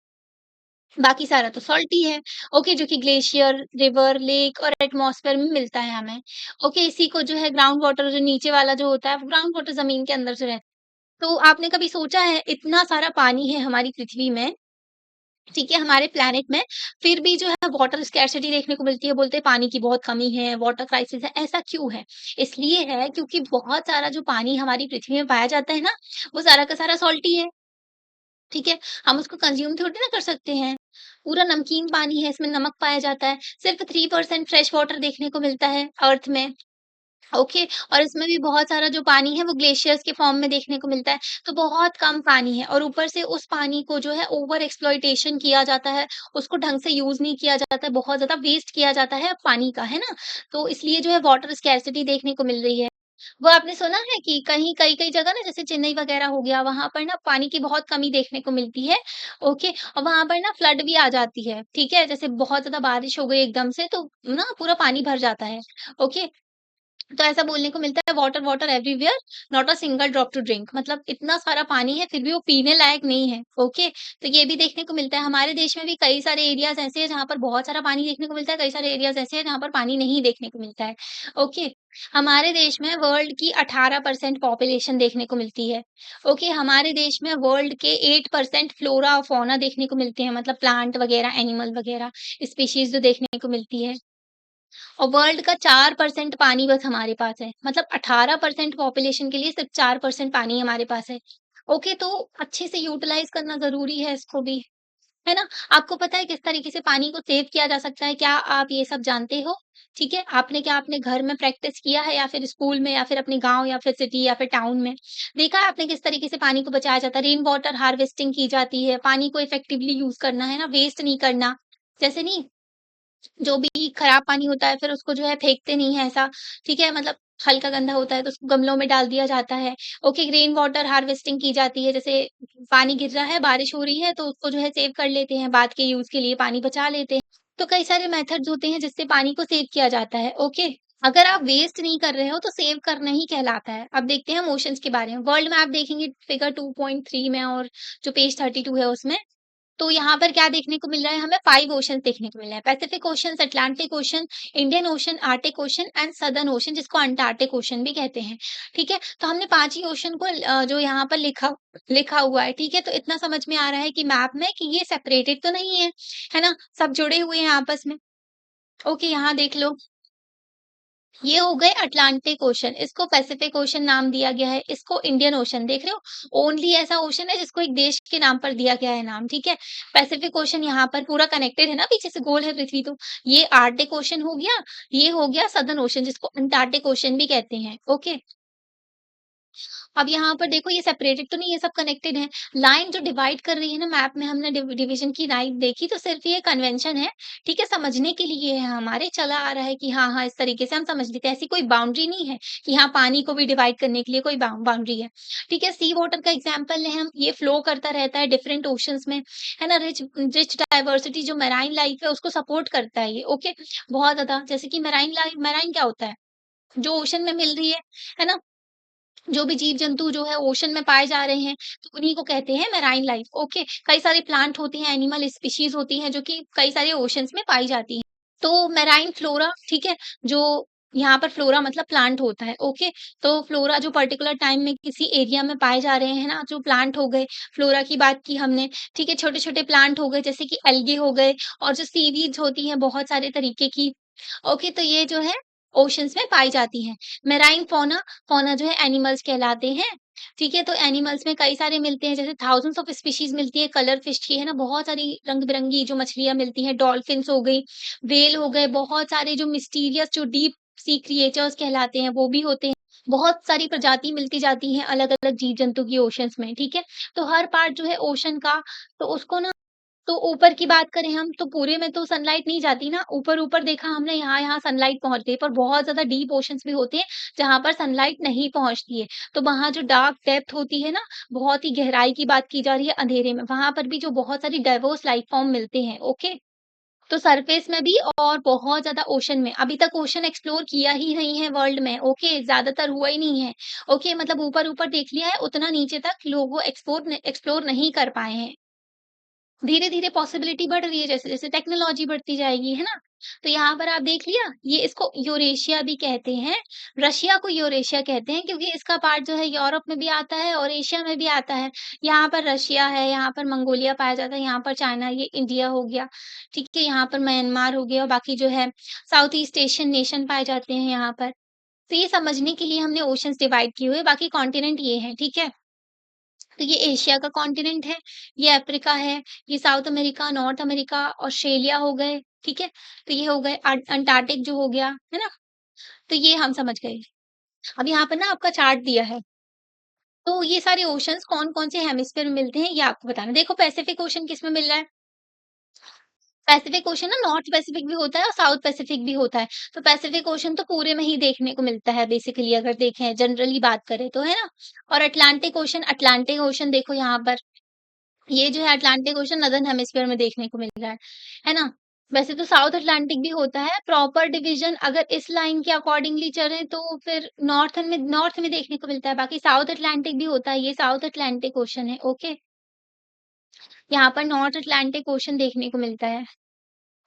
बाकी सारा तो सॉल्टी है, ओके? जो कि ग्लेशियर, रिवर, लेक और एटमॉस्फेयर में मिलता है हमें, ओके? इसी को जो है ग्राउंड वाटर जो नीचे वाला जो होता है, वो ग्राउंड वाटर ज़मीन के अंदर जो रहता है। तो आपने कभी सोचा है इतना सारा पानी है हमारी पृथ्वी में, ठीक है, हमारे प्लैनेट में, फिर भी जो है वाटर स्कैर्सिटी देखने को मिलती है, बोलते हैं पानी की बहुत कमी है, वाटर क्राइसिस है, ऐसा क्यों है? इसलिए है क्योंकि बहुत सारा जो पानी हमारी पृथ्वी में पाया जाता है ना, वो सारा का सारा सॉल्टी है, ठीक है? हम उसको कंज़्यूम थोड़ी ना कर सकते हैं। पूरा नमकीन पानी है, इसमें नमक पाया जाता है, सिर्फ़ 3% फ्रेश वाटर देखने को मिलता है अर्थ में। ओके, और इसमें भी बहुत सारा जो पानी है वो ग्लेशियर्स के फॉर्म में देखने को मिलता है, तो बहुत कम पानी है और ऊपर से उस पानी को जो है ओवर एक्सप्लॉइटेशन किया जाता है, उसको ढंग से यूज़ नहीं किया जाता है, बहुत ज़्यादा वेस्ट किया जाता है पानी का, है ना? तो इसलिए जो है वाटर स्कैर्सिटी देखने को मिल रही है। वो आपने सुना है कि कहीं कई-कई जगह ना जैसे चेन्नई वगैरह हो गया, वहाँ पर ना पानी की बहुत कमी देखने को मिलती है, ओके? और वहाँ पर ना फ्लड भी आ जाती है, ठीक है? जैसे बहुत ज़्यादा बारिश हो गई एकदम से तो ना पूरा पानी भर जाता है, ओके? तो ऐसा बोलने को मिलता है water water everywhere not a single drop to drink, मतलब इतना सारा पानी है फिर भी वो पीने लायक नहीं है, ओके? तो ये भी देखने को मिलता है। हमारे देश में भी कई सारे एरियाज़ ऐसे हैं जहाँ पर बहुत सारा पानी देखने को मिलता है, कई सारे एरियाज़ ऐसे हैं जहाँ पर पानी नहीं देखने को मिलता है, ओके? हमारे देश में वर्ल्ड की 18% पॉपुलेशन देखने को मिलती है, ओके? हमारे देश में वर्ल्ड के 8% फ्लोरा और फौना देखने को मिलते हैं, मतलब प्लांट वगैरह, एनिमल वगैरह, स्पीशीज़ जो देखने को मिलती है। और वर्ल्ड का 4% पानी बस हमारे पास है। मतलब 18% पॉपुलेशन के लिए सिर्फ़ 4% पानी हमारे पास है। ओके, तो अच्छे से यूटिलाइज़ करना ज़रूरी है इसको भी, है ना? आपको पता है किस तरीके से पानी को सेव किया जा सकता है? क्या आप ये सब जानते हो? ठीक है? आपने क्या अपने घर में प्रैक्टिस किया है या फिर स्कूल में या फिर अपने गाँव या फिर सिटी या फिर टाउन में? देखा है आपने किस तरीके से पानी को बचाया जाता है? रेन वाटर हार्वेस्टिंग की जाती है, पानी को इफेक्टिवली यूज़ करना, है ना? वेस्ट नहीं करना। जैसे नहीं जो भी खराब पानी होता है फिर उसको जो है फेंकते नहीं है ऐसा, ठीक है? मतलब हल्का गंदा होता है तो उसको गमलों में डाल दिया जाता है। ओके, रेन वाटर हार्वेस्टिंग की जाती है, जैसे पानी गिर रहा है, बारिश हो रही है तो उसको जो है सेव कर लेते हैं, बाद के यूज़ के लिए पानी बचा लेते हैं। तो कई सारे मेथड्स होते हैं जिससे पानी को सेव किया जाता है, ओके? अगर आप वेस्ट नहीं कर रहे हो तो सेव करना ही कहलाता है। अब देखते हैं हम ओशंस के बारे में। वर्ल्ड मैप देखेंगे फिगर 2.3 में और जो पेज 32 है उसमें, तो यहाँ पर क्या देखने को मिल रहा है हमें 5 ओशंस देखने को मिल रहे हैं। Pacific ocean, Atlantic ocean, Indian ocean, Arctic ocean and southern ocean जिसको अंटार्कटिक ओशन भी कहते हैं। ठीक है? तो हमने 5 ही ओशन को जो यहाँ पर लिखा लिखा हुआ है, ठीक है? तो इतना समझ में आ रहा है कि मैप में कि ये सेपरेटेड तो नहीं है ना? सब जुड़े हुए हैं आपस में। ओके, यहाँ देख लो। ये हो गए अटलांटिक ओशन, इसको पैसिफिक ओशन नाम दिया गया है, इसको इंडियन ओशन देख रहे हो? ओनली ऐसा ओशन है जिसको एक देश के नाम पर दिया गया है नाम, ठीक है? पैसिफिक ओशन यहाँ पर पूरा कनेक्टेड है ना, पीछे से गोल है पृथ्वी तो। ये आर्टिक ओशन हो गया, ये हो गया सदर्न ओशन जिसको अंटार्कटिक ओशन भी कहते हैं, ओके? अब यहाँ पर देखो ये सेपरेटेड तो नहीं है, सब कनेक्टेड है। लाइन जो डिवाइड कर रही है ना मैप में हमने डिवीजन की लाइन देखी तो सिर्फ़ ये कन्वेंशन है, ठीक है? समझने के लिए है हमारे चला आ रहा है कि हाँ, हाँ, इस तरीके से हम समझ लेते हैं। ऐसी कोई बाउंड्री नहीं है कि हाँ, पानी को भी डिवाइड करने के लिए कोई बाउंड्री है, ठीक है? सी वाटर का एग्ज़ाम्पल लें हम, ये फ्लो करता रहता है डिफरेंट ओशंस में, है ना? रिच रिच डाइवर्सिटी जो मैराइन लाइफ़ है उसको सपोर्ट करता है ये, ओके? बहुत ज़्यादा जैसे कि मैराइन क्या होता है? जो ओशन में मिल रही है ना? जो भी जीव-जंतु जो है ओशन में पाए जा रहे हैं, तो उन्हीं को कहते हैं मैराइन लाइफ, ओके। कई सारे प्लांट होते हैं, एनिमल स्पीशीज़ होती हैं, जो कि कई सारे ओशंस में पाई जाती हैं। तो मैराइन फ्लोरा, ठीक है? जो यहाँ पर फ्लोरा मतलब प्लांट होता है, ओके। तो फ्लोरा जो पर्टिकुलर टाइम में किसी एरिया में पाए जा रहे हैं ना, जो प्लांट हो गए, फ्लोरा की बात की हमने, ठीक है? छोटे-छोटे प्लांट हो गए, जैसे कि एल्गी हो गए और जो सीवीड्स होती हैं बहुत सारे तरीके की, ओके। तो ये जो है ओशंस में पाई जाती हैं। मैराइन फ़ौना फ़ौना जो है एनिमल्स कहलाते हैं, ठीक है? तो एनिमल्स में कई सारे मिलते हैं, जैसे थाउज़ेंड्स ऑफ स्पीशीज़ मिलती है, कलर फिश की, है ना? बहुत सारी रंग-बिरंगी जो मछलियाँ मिलती हैं, डॉल्फिन्स हो गई, व्हेल हो गए, बहुत सारे जो मिस्टीरियस जो डीप सी क्रिएचर्स कहलाते हैं, वो भी होते हैं। बहुत सारी प्रजाति मिलती जाती हैं अलग-अलग जीव-जंतु की ओशंस में, ठीक है? तो हर पार्ट जो है ओशन का, तो उसको ना तो ऊपर की बात करें हम तो पूरे में तो सनलाइट नहीं जाती ना, ऊपर-ऊपर देखा हमने यहाँ-यहाँ सनलाइट पहुँचती है, पर बहुत ज़्यादा डीप ओशंस भी होते हैं, जहाँ पर सनलाइट नहीं पहुँचती है। तो वहाँ जो डार्क डेप्थ होती है ना, बहुत ही गहराई की बात की जा रही है अंधेरे में, वहाँ पर भी जो बहुत सारी डाइवर्स लाइफ फॉर्म मिलते हैं, ओके? तो सरफेस में भी और बहुत ज़्यादा ओशन में, अभी तक ओशन एक्सप्लोर किया ही नहीं है वर्ल्ड में, ओके? ज़्यादातर हुआ ही नहीं है, ओके? मतलब ऊपर-ऊपर देख लिया है, उतना नीचे तक लोगों एक्सप्लोर नहीं कर पाए हैं। धीरे-धीरे पॉसिबिलिटी बढ़ रही है जैसे-जैसे टेक्नोलॉजी बढ़ती जाएगी, है ना? तो यहाँ पर आप देख लिया, ये इसको यूरेशिया भी कहते हैं, रशिया को यूरेशिया कहते हैं क्योंकि इसका पार्ट जो है यूरोप में भी आता है और एशिया में भी आता है। यहाँ पर रशिया है, यहाँ पर मंगोलिया पाया जाता है, यहाँ पर चाइना, ये इंडिया हो गया, ठीक है? यहाँ पर म्यांमार हो गया और बाकी जो है साउथ ईस्ट एशियन नेशन पाए जाते हैं यहाँ पर। तो ये समझने के लिए हमने ओशंस डिवाइड किए हुए हैं, बाकी कॉन्टिनेंट ये हैं, ठीक है? तो ये एशिया का कॉन्टिनेंट है, ये अफ्रीका है, ये south America, north America, Australia हो गए, ठीक है? तो ये हो गए अंटार्कटिक जो हो गया, है ना? तो ये हम समझ गए। अब यहाँ पर ना आपका चार्ट दिया है, तो ये सारे ओशंस कौन-कौन से हेमिस्फीयर में मिलते हैं, ये आपको बताना है। देखो पैसिफिक ओशन किसमें मिल रहा है? पैसिफिक ओशन ना नॉर्थ पैसिफिक भी होता है और साउथ पैसिफिक भी होता है। तो पैसिफिक ओशन तो पूरे में ही देखने को मिलता है बेसिकली अगर देखें जनरली बात करें तो, है ना? और अटलांटिक ओशन देखो यहाँ पर ये जो है अटलांटिक ओशन नॉर्दर्न हेमिस्फीयर में देखने को मिल रहा है ना? वैसे तो साउथ अटलांटिक भी होता है, प्रॉपर डिवीज़न अगर इस लाइन के अकॉर्डिंगली चलें तो फिर नॉर्थ में देखने को मिलता है, बाकी साउथ अटलांटिक भी होता है, ये साउथ अटलांटिक ओशन है, ओके? यहाँ पर नॉर्थ अटलांटिक ओशन देखने को मिलता है।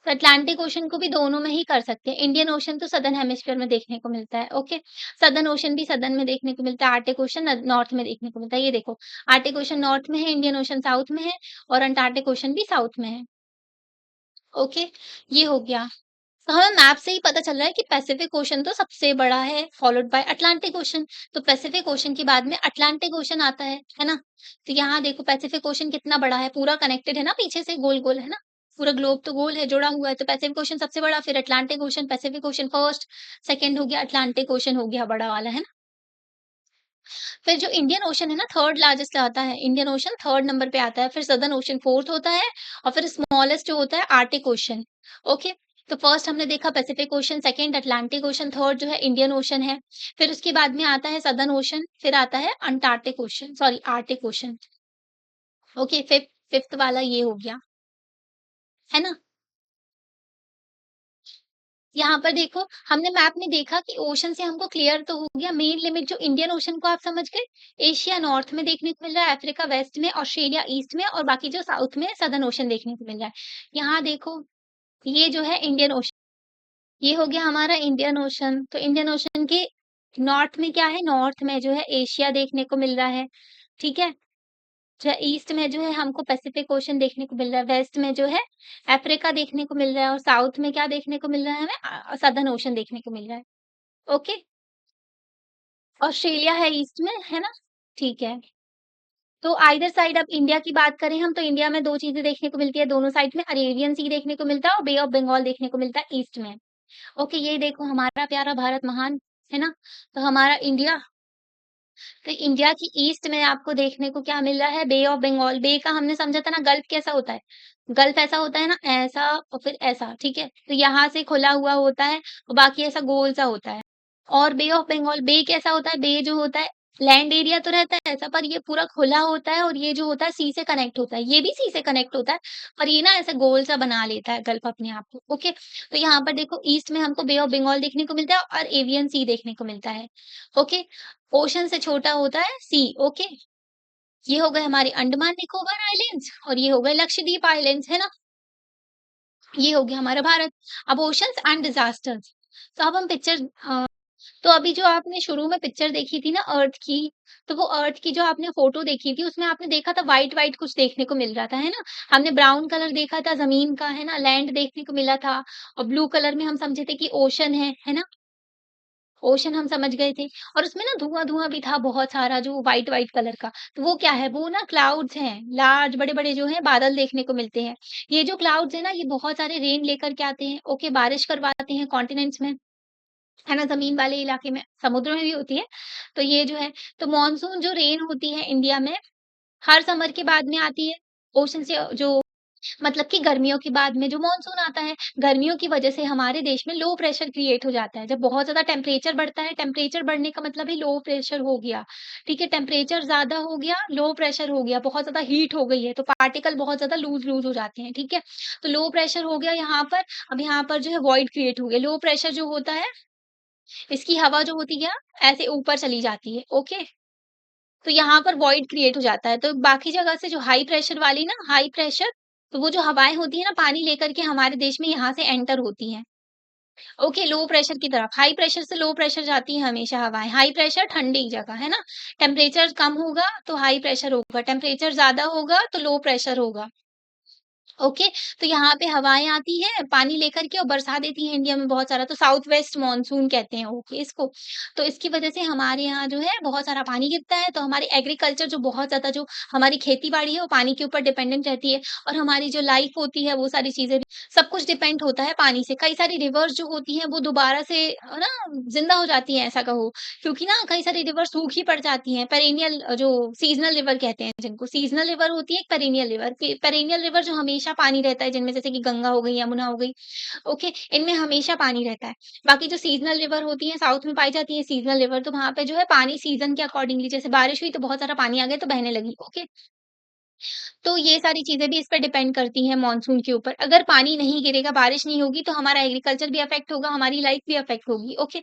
तो अटलांटिक ओशन को भी दोनों में ही कर सकते हैं, इंडियन ओशन तो सदर्न हेमिस्फीयर में देखने को मिलता है, ओके? सदर्न ओशन भी सदर्न में देखने को मिलता है, आर्कटिक ओशन नॉर्थ में देखने को मिलता है, ये देखो आर्कटिक ओशन नॉर्थ में है, इंडियन ओशन साउथ में है और अंटार्कटिक ओशन भी साउथ में है, ओके? ये हो गया। तो हमें मैप से ही पता चल रहा है कि पैसिफिक ओशन तो सबसे बड़ा है, फॉलोड बाय अटलांटिक ओशन। तो पैसिफिक ओशन के बाद में अटलांटिक ओशन आता है ना? तो यहाँ देखो पैसिफिक ओशन कितना बड़ा है, पूरा कनेक्टेड है ना पीछे से गोल-गोल, है ना? पूरा ग्लोब तो गोल है, जुड़ा हुआ है, तो पैसिफिक ओशन सबसे बड़ा, फिर Atlantic ocean, Pacific ocean first, second हो गया अटलांटिक ओशन हो गया बड़ा वाला, है ना? फिर जो इंडियन ओशन है ना, थर्ड लार्जेस्ट आता है, इंडियन ओशन थर्ड नंबर पे आता है, फिर सदर्न ओशन फोर्थ होता है और फिर स्मॉलेस्ट जो होता है आर्टिक ओशन, ओके? तो फर्स्ट हमने देखा Pacific ocean, second Atlantic ocean, third जो है इंडियन ओशन है। फिर उसके बाद में आता है सदर्न ओशन, फिर आता है Antarctic ocean sorry Arctic ocean, okay? Fifth वाला ये हो गया, है ना? यहाँ पर देखो हमने मैप में देखा कि ओशन से हमको क्लियर तो हो गया मेन लिमिट जो इंडियन ओशन को आप समझ गए, एशिया नॉर्थ में देखने को मिल रहा है, अफ्रीका वेस्ट में, ऑस्ट्रेलिया ईस्ट में और बाकी जो साउथ में सदर्न ओशन देखने को मिल रहा है। यहाँ देखो ये जो है इंडियन ओशन, ये हो गया हमारा इंडियन ओशन, तो इंडियन ओशन के नॉर्थ में क्या है, नॉर्थ में जो है एशिया देखने को मिल रहा है, ठीक है? जो है ईस्ट में जो है हमको पैसिफिक ओशन देखने को मिल रहा है, वेस्ट में जो है अफ्रीका देखने को मिल रहा है और साउथ में क्या देखने को मिल रहा है हमें सदर्न ओशन देखने को मिल रहा है। ओके, ऑस्ट्रेलिया है ईस्ट में, है ना? ठीक है। तो आइदर साइड अब इंडिया की बात करें हम तो इंडिया में 2 चीज़ें देखने को मिलती है दोनों साइड में, अरेबियन सी देखने को मिलता है और बे ऑफ बंगाल देखने को मिलता है ईस्ट में। ओके, ये देखो हमारा प्यारा भारत महान, है ना? तो हमारा इंडिया तो इंडिया की ईस्ट में आपको देखने को क्या मिल रहा है, बे ऑफ बंगाल। बे का हमने समझा था ना गल्फ कैसा होता है? गल्फ ऐसा होता है ना, ऐसा और फिर ऐसा, ठीक है? तो यहाँ से खुला हुआ होता है और बाकी ऐसा गोल सा होता है। और बे ऑफ बंगाल बे कैसा होता है? बे जो होता है लैंड एरिया तो रहता है ऐसा पर ये पूरा खुला होता है और ये जो होता है सी से कनेक्ट होता है, ये भी सी से कनेक्ट होता है और ये ना ऐसे गोल सा बना लेता है गल्फ अपने आप को, ओके? तो यहाँ पर देखो ईस्ट में हमको बे ऑफ बंगाल देखने को मिलता है और एवियन सी देखने को मिलता है, ओके? ओशन से छोटा होता है सी, ओके? ये हो गए हमारे अंडमान निकोबार आइलैंड्स और ये हो गए लक्षद्वीप आइलैंड्स, है ना? ये हो गया हमारा भारत। अब ओशंस एंड डिज़ास्टर्स, तो अब हम तो अभी जो आपने शुरू में पिक्चर देखी थी ना अर्थ की, तो वो अर्थ की जो आपने फ़ोटो देखी थी, उसमें आपने देखा था व्हाइट-व्हाइट कुछ देखने को मिल रहा था, है ना? हमने ब्राउन कलर देखा था ज़मीन का, है ना? लैंड देखने को मिला था और ब्लू कलर में हम समझे थे कि ओशन है ना? ओशन हम समझ गए थे और उसमें ना धुआँ-धुआँ भी था बहुत सारा जो व्हाइट-व्हाइट कलर का। तो वो क्या है? वो ना क्लाउड्स हैं, लार्ज बड़े-बड़े जो हैं बादल देखने को मिलते हैं। ये जो क्लाउड्स हैं ना, ये बहुत सारे रेन लेकर के आते हैं, ओके, बारिश करवाते हैं कॉन्टिनेंट्स में, है ना? ज़मीन वाले इलाके में, समुद्र में भी होती है। तो ये जो है तो मानसून जो रेन होती है इंडिया में, हर समर के बाद में आती है। ओशन से जो मतलब कि गर्मियों के बाद में जो मानसून आता है, गर्मियों की वजह से हमारे देश में लो प्रेशर क्रिएट हो जाता है। जब बहुत ज़्यादा टेम्परेचर बढ़ता है, टेम्परेचर बढ़ने का मतलब है लो प्रेशर हो गया, ठीक है? टेम्परेचर ज़्यादा हो गया, लो प्रेशर हो गया, बहुत ज़्यादा हीट हो गई है, तो पार्टिकल बहुत ज़्यादा लूज़-लूज़ हो जाते हैं, ठीक है? तो लो प्रेशर हो गया यहाँ पर, अब यहाँ पर जो है वॉइड क्रिएट हो गया। लो प्रेशर जो होता है, इसकी हवा जो होती है, ऐसे ऊपर चली जाती है, ओके? तो यहाँ पर वॉइड क्रिएट हो जाता है। तो बाकी जगह से जो हाई प्रेशर वाली ना हाई प्रेशर, तो वो जो हवाएँ होती हैं ना पानी लेकर के हमारे देश में यहाँ से एंटर होती हैं। ओके, लो प्रेशर की तरफ, हाई प्रेशर से लो प्रेशर जाती हैं हमेशा हवाएँ। हाई प्रेशर ठंडी जगह, है ना? टेम्परेचर कम होगा तो हाई प्रेशर होगा, टेम्परेचर ज़्यादा होगा तो लो प्रेशर होगा। ओके, तो यहाँ पे हवाएँ आती हैं, पानी लेकर के और बरसा देती हैं इंडिया में बहुत सारा, तो साउथ वेस्ट मानसून कहते हैं ओके इसको। तो इसकी वजह से हमारे यहाँ जो है बहुत सारा पानी गिरता है, तो हमारी एग्रीकल्चर जो बहुत ज़्यादा जो हमारी खेती-बाड़ी है वो पानी के ऊपर डिपेंडेंट रहती है और हमारी जो लाइफ़ होती है वो सारी चीज़ें भी सब कुछ डिपेंड होता है पानी से। कई सारी रिवर्स जो होती हैं वो दोबारा से ना ज़िंदा हो जाती हैं ऐसा कहो, क्योंकि ना कई सारी रिवर सूखी पड़ जाती हैं, पेरेनियल जो सीज़नल रिवर कहते हैं जिनको, सीज़नल रिवर होती है एक पेरेनियल रिवर। पेरेनियल रिवर जो हमेशा पानी रहता है जिनमें जैसे कि गंगा हो गई, यमुना हो गई, ओके, इनमें हमेशा पानी रहता है। बाकी जो सीज़नल रिवर होती हैं साउथ में पाई जाती है सीज़नल रिवर, तो वहाँ पे जो है पानी सीज़न के अकॉर्डिंगली जैसे बारिश हुई तो बहुत सारा पानी आ गया तो बहने लगी, ओके। तो ये सारी चीज़ें भी इस पे डिपेंड करती हैं मॉनसून के ऊपर। अगर पानी नहीं गिरेगा, बारिश नहीं होगी तो हमारा एग्रीकल्चर भी अफ़ेक्ट होगा, हमारी लाइफ़ भी अफ़ेक्ट होगी, ओके।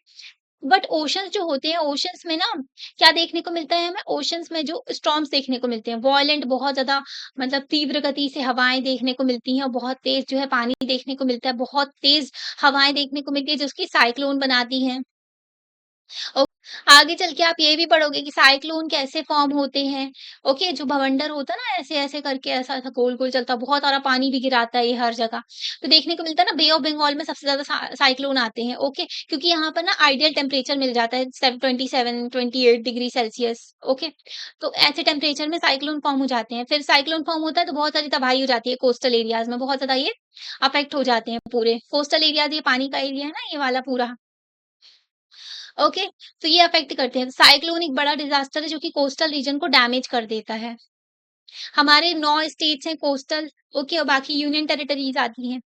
बट ओशंस जो होते हैं, ओशंस में ना क्या देखने को मिलता है हमें? ओशंस में जो स्टॉर्म्स देखने को मिलते हैं, वॉयलेंट बहुत ज़्यादा मतलब तीव्र गति से हवाएँ देखने को मिलती हैं और बहुत तेज़ जो है पानी देखने को मिलता है, बहुत तेज़ हवाएँ देखने को मिलती है, जो उसकी साइक्लोन बनाती हैं। ओ आगे चल के आप ये भी पढ़ोगे कि साइक्लोन कैसे फ़ॉर्म होते हैं, ओके? जो बवंडर होता है ना ऐसे-ऐसे करके ऐसा-ऐसा गोल-गोल चलता है, बहुत सारा पानी भी गिराता है ये हर जगह। तो देखने को मिलता है ना बे ऑफ बंगाल में सबसे ज़्यादा साइक्लोन आते हैं, ओके? क्योंकि यहाँ पर ना आइडियल टेम्परेचर मिल जाता है 27 डिग्री सेल्सियस, ओके? तो ऐसे टेम्परेचर में साइक्लोन फ़ॉर्म हो जाते हैं। फिर साइक्लोन फ़ॉर्म होता है तो बहुत सारी तबाही हो जाती है कोस्टल एरियाज़ में, बहुत ज़्यादा ये अफ़ेक्ट हो जाते हैं पूरे। कोस्टल एरियाज़ ये पानी का एरिया है ना ये वाला पूरा। ओके, तो ये अफ़ेक्ट करते हैं। साइक्लोन एक बड़ा डिज़ास्टर है जो कि कोस्टल रीजन को डैमेज कर देता है। हमारे 9 स्टेट्स हैं कोस्टल, ओके, और बाकी यूनियन टेरिटरीज़ आती हैं।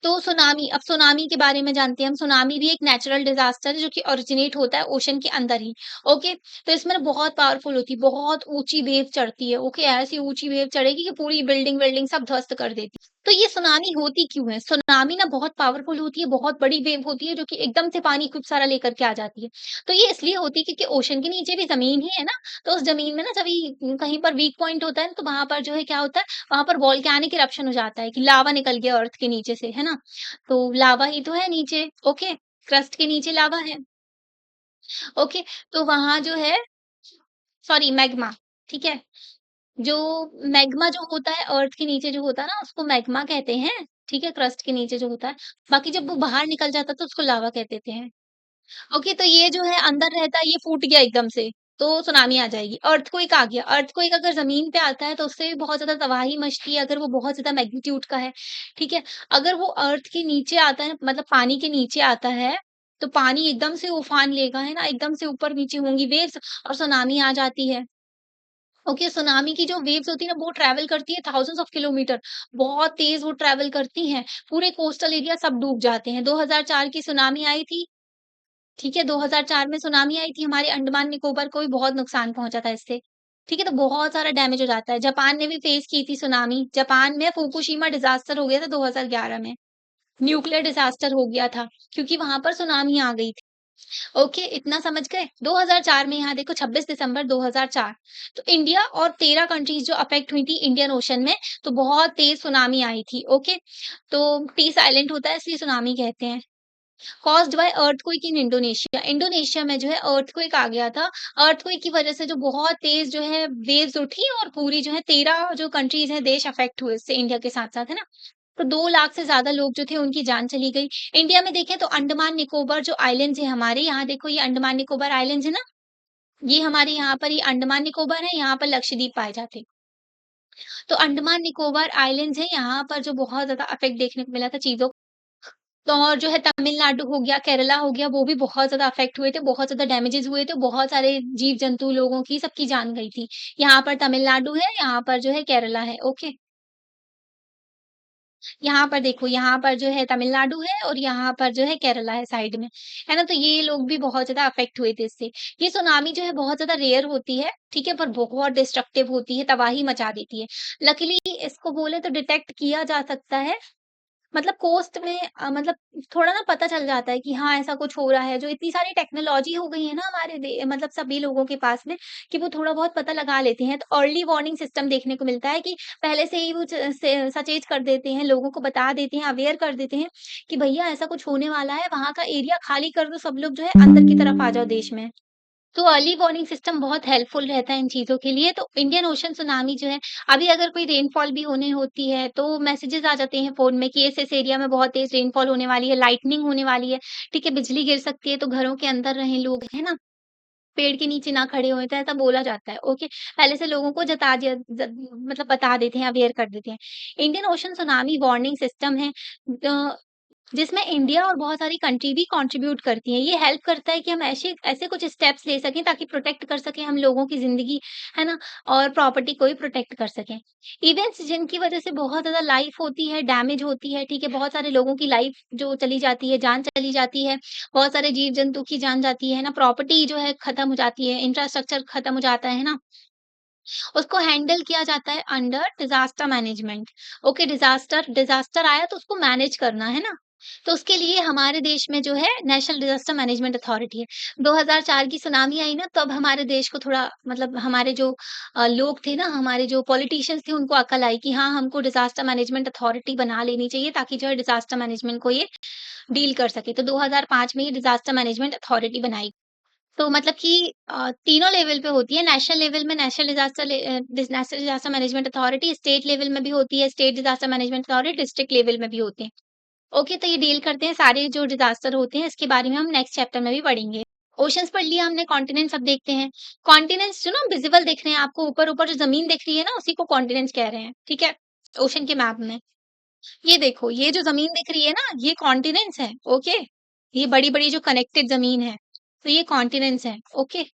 तो सुनामी, अब सुनामी के बारे में जानते हैं हम। सुनामी भी एक नेचुरल डिज़ास्टर है जो कि ओरिजिनेट होता है ओशन के अंदर ही, ओके। तो इसमें ना बहुत पावरफुल होती है, बहुत ऊँची वेव चढ़ती है, ओके। ऐसी ऊँची वेव चढ़ेगी कि पूरी बिल्डिंग-विल्डिंग सब ध्वस्त कर देती। तो ये सुनामी होती क्यों है? सुनामी ना बहुत पावरफुल होती है, बहुत बड़ी वेव होती है जो कि एकदम से पानी खूब सारा लेकर के आ जाती है। तो ये इसलिए होती है क्योंकि ओशन के नीचे भी ज़मीन ही है ना, तो उस ज़मीन में ना जब ये कहीं पर वीक पॉइंट होता है ना, तो वहाँ पर जो है क्या होता है, वहाँ पर वोल्केनिक इरप्शन हो जाता है कि लावा निकल गया अर्थ के नीचे से, है ना? तो लावा ही तो है नीचे, ओके, क्रस्ट के नीचे लावा है, ओके, तो वहाँ जो है सॉरी मैग्मा, ठीक है? जो मैग्मा जो होता है अर्थ के नीचे जो होता है ना उसको मैग्मा कहते हैं, ठीक है? क्रस्ट के नीचे जो होता है, बाकी जब वो बाहर निकल जाता है तो उसको लावा कह देते हैं, ओके, तो ये जो है अंदर रहता है ये फूट गया एकदम से, तो सुनामी आ जाएगी। अर्थक्वेक आ गया, अर्थक्वेक अगर ज़मीन पे आता है तो उससे भी बहुत ज़्यादा तबाही मचती है अगर वो बहुत ज़्यादा मैग्नीट्यूड का है, ठीक है? अगर वो अर्थ के नीचे आता है मतलब पानी के नीचे आता है, तो पानी एकदम से उफान लेगा, है ना? एकदम से ऊपर-नीचे होंगी वेव्स और सुनामी आ जाती है। ओके, सुनामी की जो वेव्स होती है ना वो ट्रैवल करती है थाउज़ेंड्स ऑफ किलोमीटर, बहुत तेज़ वो ट्रैवल करती हैं, पूरे कोस्टल एरिया सब डूब जाते हैं। 2004 की सुनामी आई थी, ठीक है, 2004 में सुनामी आई थी, हमारे अंडमान निकोबार को भी बहुत नुकसान पहुँचा था इससे। ठीक है, तो बहुत सारा डैमेज हो जाता है। जापान ने भी फेस की थी सुनामी, जापान में फुकुशिमा डिज़ास्टर हो गया था 2011 में, न्यूक्लियर डिज़ास्टर हो गया था, क्योंकि वहाँ पर सुनामी आ गई थी। ओके, इतना समझ गए? 2004 में यहाँ देखो 26 दिसंबर 2004, तो इंडिया और 13 कंट्रीज़ जो अफ़ेक्ट हुई थी इंडियन ओशन में, तो बहुत तेज़ सुनामी आई थी, ओके? तो टी साइलेंट होता है इसलिए सुनामी कहते हैं। Caused by earthquake in Indonesia, Indonesia में जो है अर्थक्वेक आ गया था। अर्थक्वेक की वजह से जो बहुत तेज़ जो है वेव्स उठी और पूरी जो है 13 जो कंट्रीज़ हैं देश अफ़ेक्ट हुए इससे इंडिया के साथ-साथ, है ना? तो 2 लाख से ज़्यादा लोग जो थे उनकी जान चली गई। इंडिया में देखें तो अंडमान निकोबार जो आइलैंड्स हैं हमारे यहाँ देखो ये अंडमान निकोबार आइलैंड्स है ना, ये हमारे यहाँ पर ये अंडमान निकोबार है, यहाँ पर लक्षद्वीप पाए जाते हैं। तो अंडमान निकोबार आइलैंड्स हैं, यहाँ पर जो बहुत ज़्यादा इफ़ेक्ट देखने को मिला था चीज़ों तो और जो है तमिलनाडु हो गया, केरला हो गया, वो भी बहुत ज़्यादा अफ़ेक्ट हुए थे, बहुत ज़्यादा डैमेजेज़ हुए थे, बहुत सारे जीव-जंतु लोगों की सबकी जान गई थी। यहाँ पर तमिलनाडु है, यहाँ पर जो है केरला है, ओके। यहाँ पर देखो, यहाँ पर जो है तमिलनाडु है और यहाँ पर जो है केरला है साइड में, है ना? तो ये लोग भी बहुत ज़्यादा अफ़ेक्ट हुए थे इससे। ये सुनामी जो है बहुत ज़्यादा रेयर होती है, ठीक है? पर बहुत डिस्ट्रक्टिव होती है, तबाही मचा देती है। लकीली इसको बोले तो डिटेक्ट किया जा सकता है, मतलब कोस्ट में मतलब थोड़ा ना पता चल जाता है कि हाँ, ऐसा कुछ हो रहा है। जो इतनी सारी टेक्नोलॉजी हो गई है ना हमारे मतलब सभी लोगों के पास में कि वो थोड़ा बहुत पता लगा लेते हैं। तो अर्ली वार्निंग सिस्टम देखने को मिलता है कि पहले से ही वो सचेत कर देते हैं, लोगों को बता देते हैं, अवेयर कर देते हैं कि भैया ऐसा कुछ होने वाला है, वहाँ का एरिया खाली कर दो, सब लोग जो है अंदर की तरफ आ जाओ देश में। तो अर्ली वार्निंग सिस्टम बहुत हेल्पफुल रहता है इन चीज़ों के लिए। तो इंडियन ओशन सुनामी जो है, अभी अगर कोई रेनफॉल भी होने होती है, तो मैसेजेस आ जाते हैं फ़ोन में कि इस एरिया में बहुत तेज़ रेनफॉल होने वाली है, लाइटनिंग होने वाली है, ठीक है? बिजली गिर सकती है, तो घरों के अंदर रहें लोग, है ना? पेड़ के नीचे ना खड़े होएँ, तो ऐसा बोला जाता है, ओके। पहले से लोगों को जता दिया मतलब बता देते हैं, अवेयर कर देते हैं। Indian ocean tsunami warning system है जिसमें इंडिया और बहुत सारी कंट्री भी कंट्रीब्यूट करती हैं। ये हेल्प करता है कि हम ऐसे ऐसे कुछ स्टेप्स ले सकें ताकि प्रोटेक्ट कर सकें हम लोगों की ज़िंदगी, है ना? और प्रॉपर्टी को भी प्रोटेक्ट कर सकें। इवेंट्स जिनकी वज़ह से बहुत ज़्यादा लाइफ़ होती है, डैमेज होती है, ठीक है? बहुत सारे लोगों की लाइफ़ जो चली जाती है, जान चली जाती है, बहुत सारे जीव-जंतु की जान जाती है ना? प्रॉपर्टी जो है खत्म हो जाती है, इंफ्रास्ट्रक्चर खत्म हो जाता है ना? उसको हैंडल किया जाता है under disaster management. Okay, disaster disaster आया तो उसको मैनेज करना, है ना? तो उसके लिए हमारे देश में जो है नेशनल डिज़ास्टर मैनेजमेंट अथॉरिटी है। 2004 की सुनामी आई ना तब हमारे देश को थोड़ा मतलब हमारे जो लोग थे ना, हमारे जो पॉलिटिशियंस थे उनको अकल आई कि हाँ, हमको डिज़ास्टर मैनेजमेंट अथॉरिटी बना लेनी चाहिए ताकि जो है डिज़ास्टर मैनेजमेंट को ये डील कर सके। तो 2005 में ये डिज़ास्टर मैनेजमेंट अथॉरिटी बनाई। तो मतलब कि तीनों लेवल पे होती है, नेशनल लेवल में national disaster management authority, state level में भी होती है, state disaster management authority, district level में भी होते हैं। ओके, तो ये डील करते हैं सारे जो डिज़ास्टर होते हैं, इसके बारे में हम नेक्स्ट चैप्टर में भी पढ़ेंगे। ओशंस पढ़ लिया हमने, कॉन्टिनेंट्स अब देखते हैं। कॉन्टिनेंट्स जो ना विज़िबल दिख रहे हैं आपको ऊपर-ऊपर जो ज़मीन दिख रही है ना, उसी को कॉन्टिनेंट्स कह रहे हैं, ठीक है? ओशन के मैप में। ये देखो, ये जो ज़मीन दिख रही है ना, ये कॉन्टिनेंट्स हैं, ओके? ये बड़ी-बड़ी जो कनेक्टेड ज़मीन है, तो ये कॉन्टिनेंट्स हैं, ओके?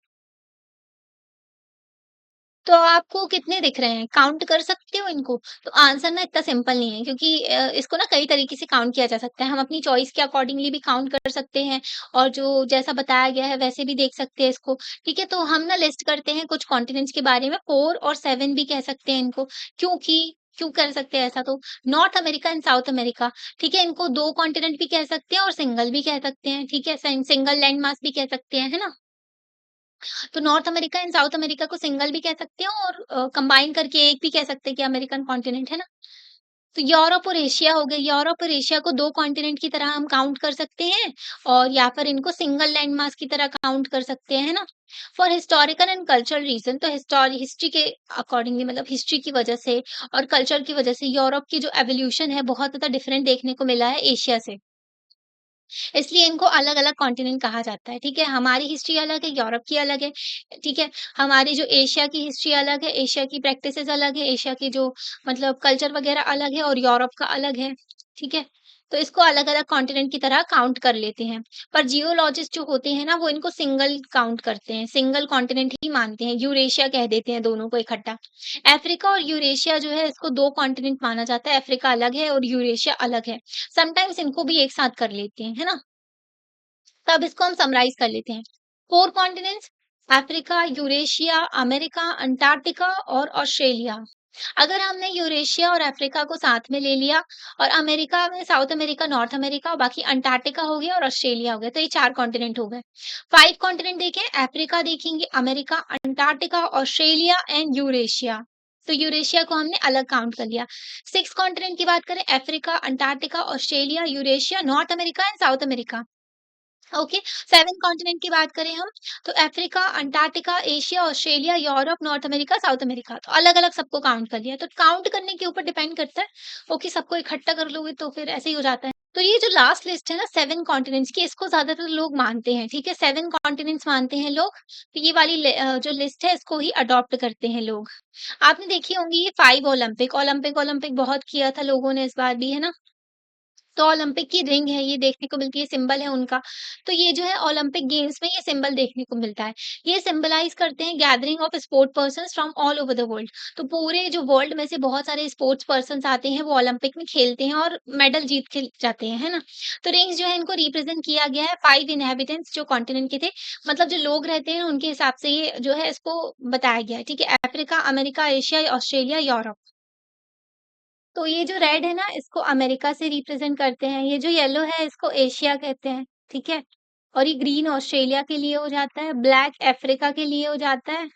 तो आपको कितने दिख रहे हैं? काउंट कर सकते हो इनको? तो आंसर ना इतना सिंपल नहीं है क्योंकि इसको ना कई तरीके से काउंट किया जा सकता है। हम अपनी चॉइस के अकॉर्डिंगली भी काउंट कर सकते हैं और जो जैसा बताया गया है वैसे भी देख सकते हैं इसको, ठीक है? तो हम ना लिस्ट करते हैं कुछ कॉन्टिनेंट्स के बारे में 4 और 7 भी कह सकते हैं इनको। क्यों कर सकते हैं ऐसा तो? North America and south America, ठीक है? इनको 2 कॉन्टिनेंट भी कह सकते हैं और सिंगल भी कह सकते हैं, ठीक है? सिंगल लैंड मास भी कह सकते हैं, है ना? तो north America and south America को सिंगल भी कह सकते हैं और कंबाइन करके एक भी कह सकते हैं कि अमेरिकन कॉन्टिनेंट है ना? तो यूरोप और एशिया हो गए, यूरोप और एशिया को 2 कॉन्टिनेंट की तरह हम काउंट कर सकते हैं और या फिर इनको सिंगल लैंड मास की तरह काउंट कर सकते हैं, है ना? For historical and cultural reason तो हिस्ट्री के अकॉर्डिंगली मतलब हिस्ट्री की वजह से और कल्चर की वजह से यूरोप की जो एवोल्यूशन है बहुत ज़्यादा डिफरेंट देखने को मिला है एशिया से। इसलिए इनको अलग-अलग कॉन्टिनेंट कहा जाता है, ठीक है? हमारी हिस्ट्री अलग है, यूरोप की अलग है, ठीक है? हमारी जो एशिया की हिस्ट्री अलग है, एशिया की प्रैक्टिसेज़ अलग है, एशिया की जो मतलब कल्चर वगैरह अलग है और यूरोप का अलग है, ठीक है? तो इसको अलग-अलग कॉन्टिनेंट की तरह काउंट कर लेते हैं। पर जियोलॉजिस्ट जो होते हैं ना, वो इनको सिंगल काउंट करते हैं, सिंगल कॉन्टिनेंट ही मानते हैं, यूरेशिया कह देते हैं दोनों को इकट्ठा। अफ्रीका और यूरेशिया जो है इसको 2 कॉन्टिनेंट माना जाता है, अफ्रीका अलग है और यूरेशिया अलग है। समटाइम्स इनको भी एक साथ कर लेते हैं, है ना? तब इसको हम समराइज़ कर लेते हैं। 4 continents Africa, Eurasia, America, Antarctica और ऑस्ट्रेलिया। अगर हमने यूरेशिया और अफ्रीका को साथ में ले लिया और अमेरिका में साउथ अमेरिका, नॉर्थ अमेरिका और बाकी अंटार्कटिका हो गया और ऑस्ट्रेलिया हो गया, तो ये 4 कॉन्टिनेंट हो गए। 5 कॉन्टिनेंट देखें, अफ्रीका देखेंगे, America, Antarctica, Australia and Eurasia. तो यूरेशिया को हमने अलग काउंट कर लिया। 6 कॉन्टिनेंट की बात करें, Africa, Antarctica, Australia, Eurasia, north America and south America. Okay, 7 continent की बात करें हम, तो Africa, Antarctica, Asia, Australia, Europe, north America, south America, तो अलग-अलग सबको काउंट कर लिया। तो काउंट करने के ऊपर डिपेंड करता है, ओके, सबको इकट्ठा कर लोगे तो फिर ऐसे ही हो जाता है। तो ये जो लास्ट लिस्ट है ना 7 कॉन्टिनेंट्स की, इसको ज़्यादातर लोग मानते हैं, ठीक है? 7 कॉन्टिनेंट्स मानते हैं लोग, तो ये वाली जो लिस्ट है इसको ही अडॉप्ट करते हैं लोग। आपने देखी होंगी ये 5 ओलंपिक बहुत किया था लोगों ने इस बार भी, है ना? तो ओलंपिक की रिंग है, ये देखने को मिलती है, सिंबल है उनका। तो ये जो है ओलंपिक गेम्स में ये सिंबल देखने को मिलता है। ये सिम्बलाइज़ करते हैं gathering of sport persons from all over the world. तो पूरे जो वर्ल्ड में से बहुत सारे स्पोर्ट्स पर्सन्स आते हैं, वो ओलंपिक में खेलते हैं और मेडल जीत के जाते हैं, है ना? तो रिंग्स जो है इनको रिप्रेज़ेंट किया गया है 5 इन्हेबिटेंट्स जो कॉन्टिनेंट के थे, मतलब जो लोग रहते हैं उनके हिसाब से ये जो है इसको बताया गया है, ठीक है? Africa, America, Asia, Australia, Europe. तो ये जो रेड है ना, इसको अमेरिका से रिप्रेज़ेंट करते हैं, ये जो येलो है इसको एशिया कहते हैं, ठीक है? और ये ग्रीन ऑस्ट्रेलिया के लिए हो जाता है, ब्लैक अफ्रीका के लिए हो जाता है,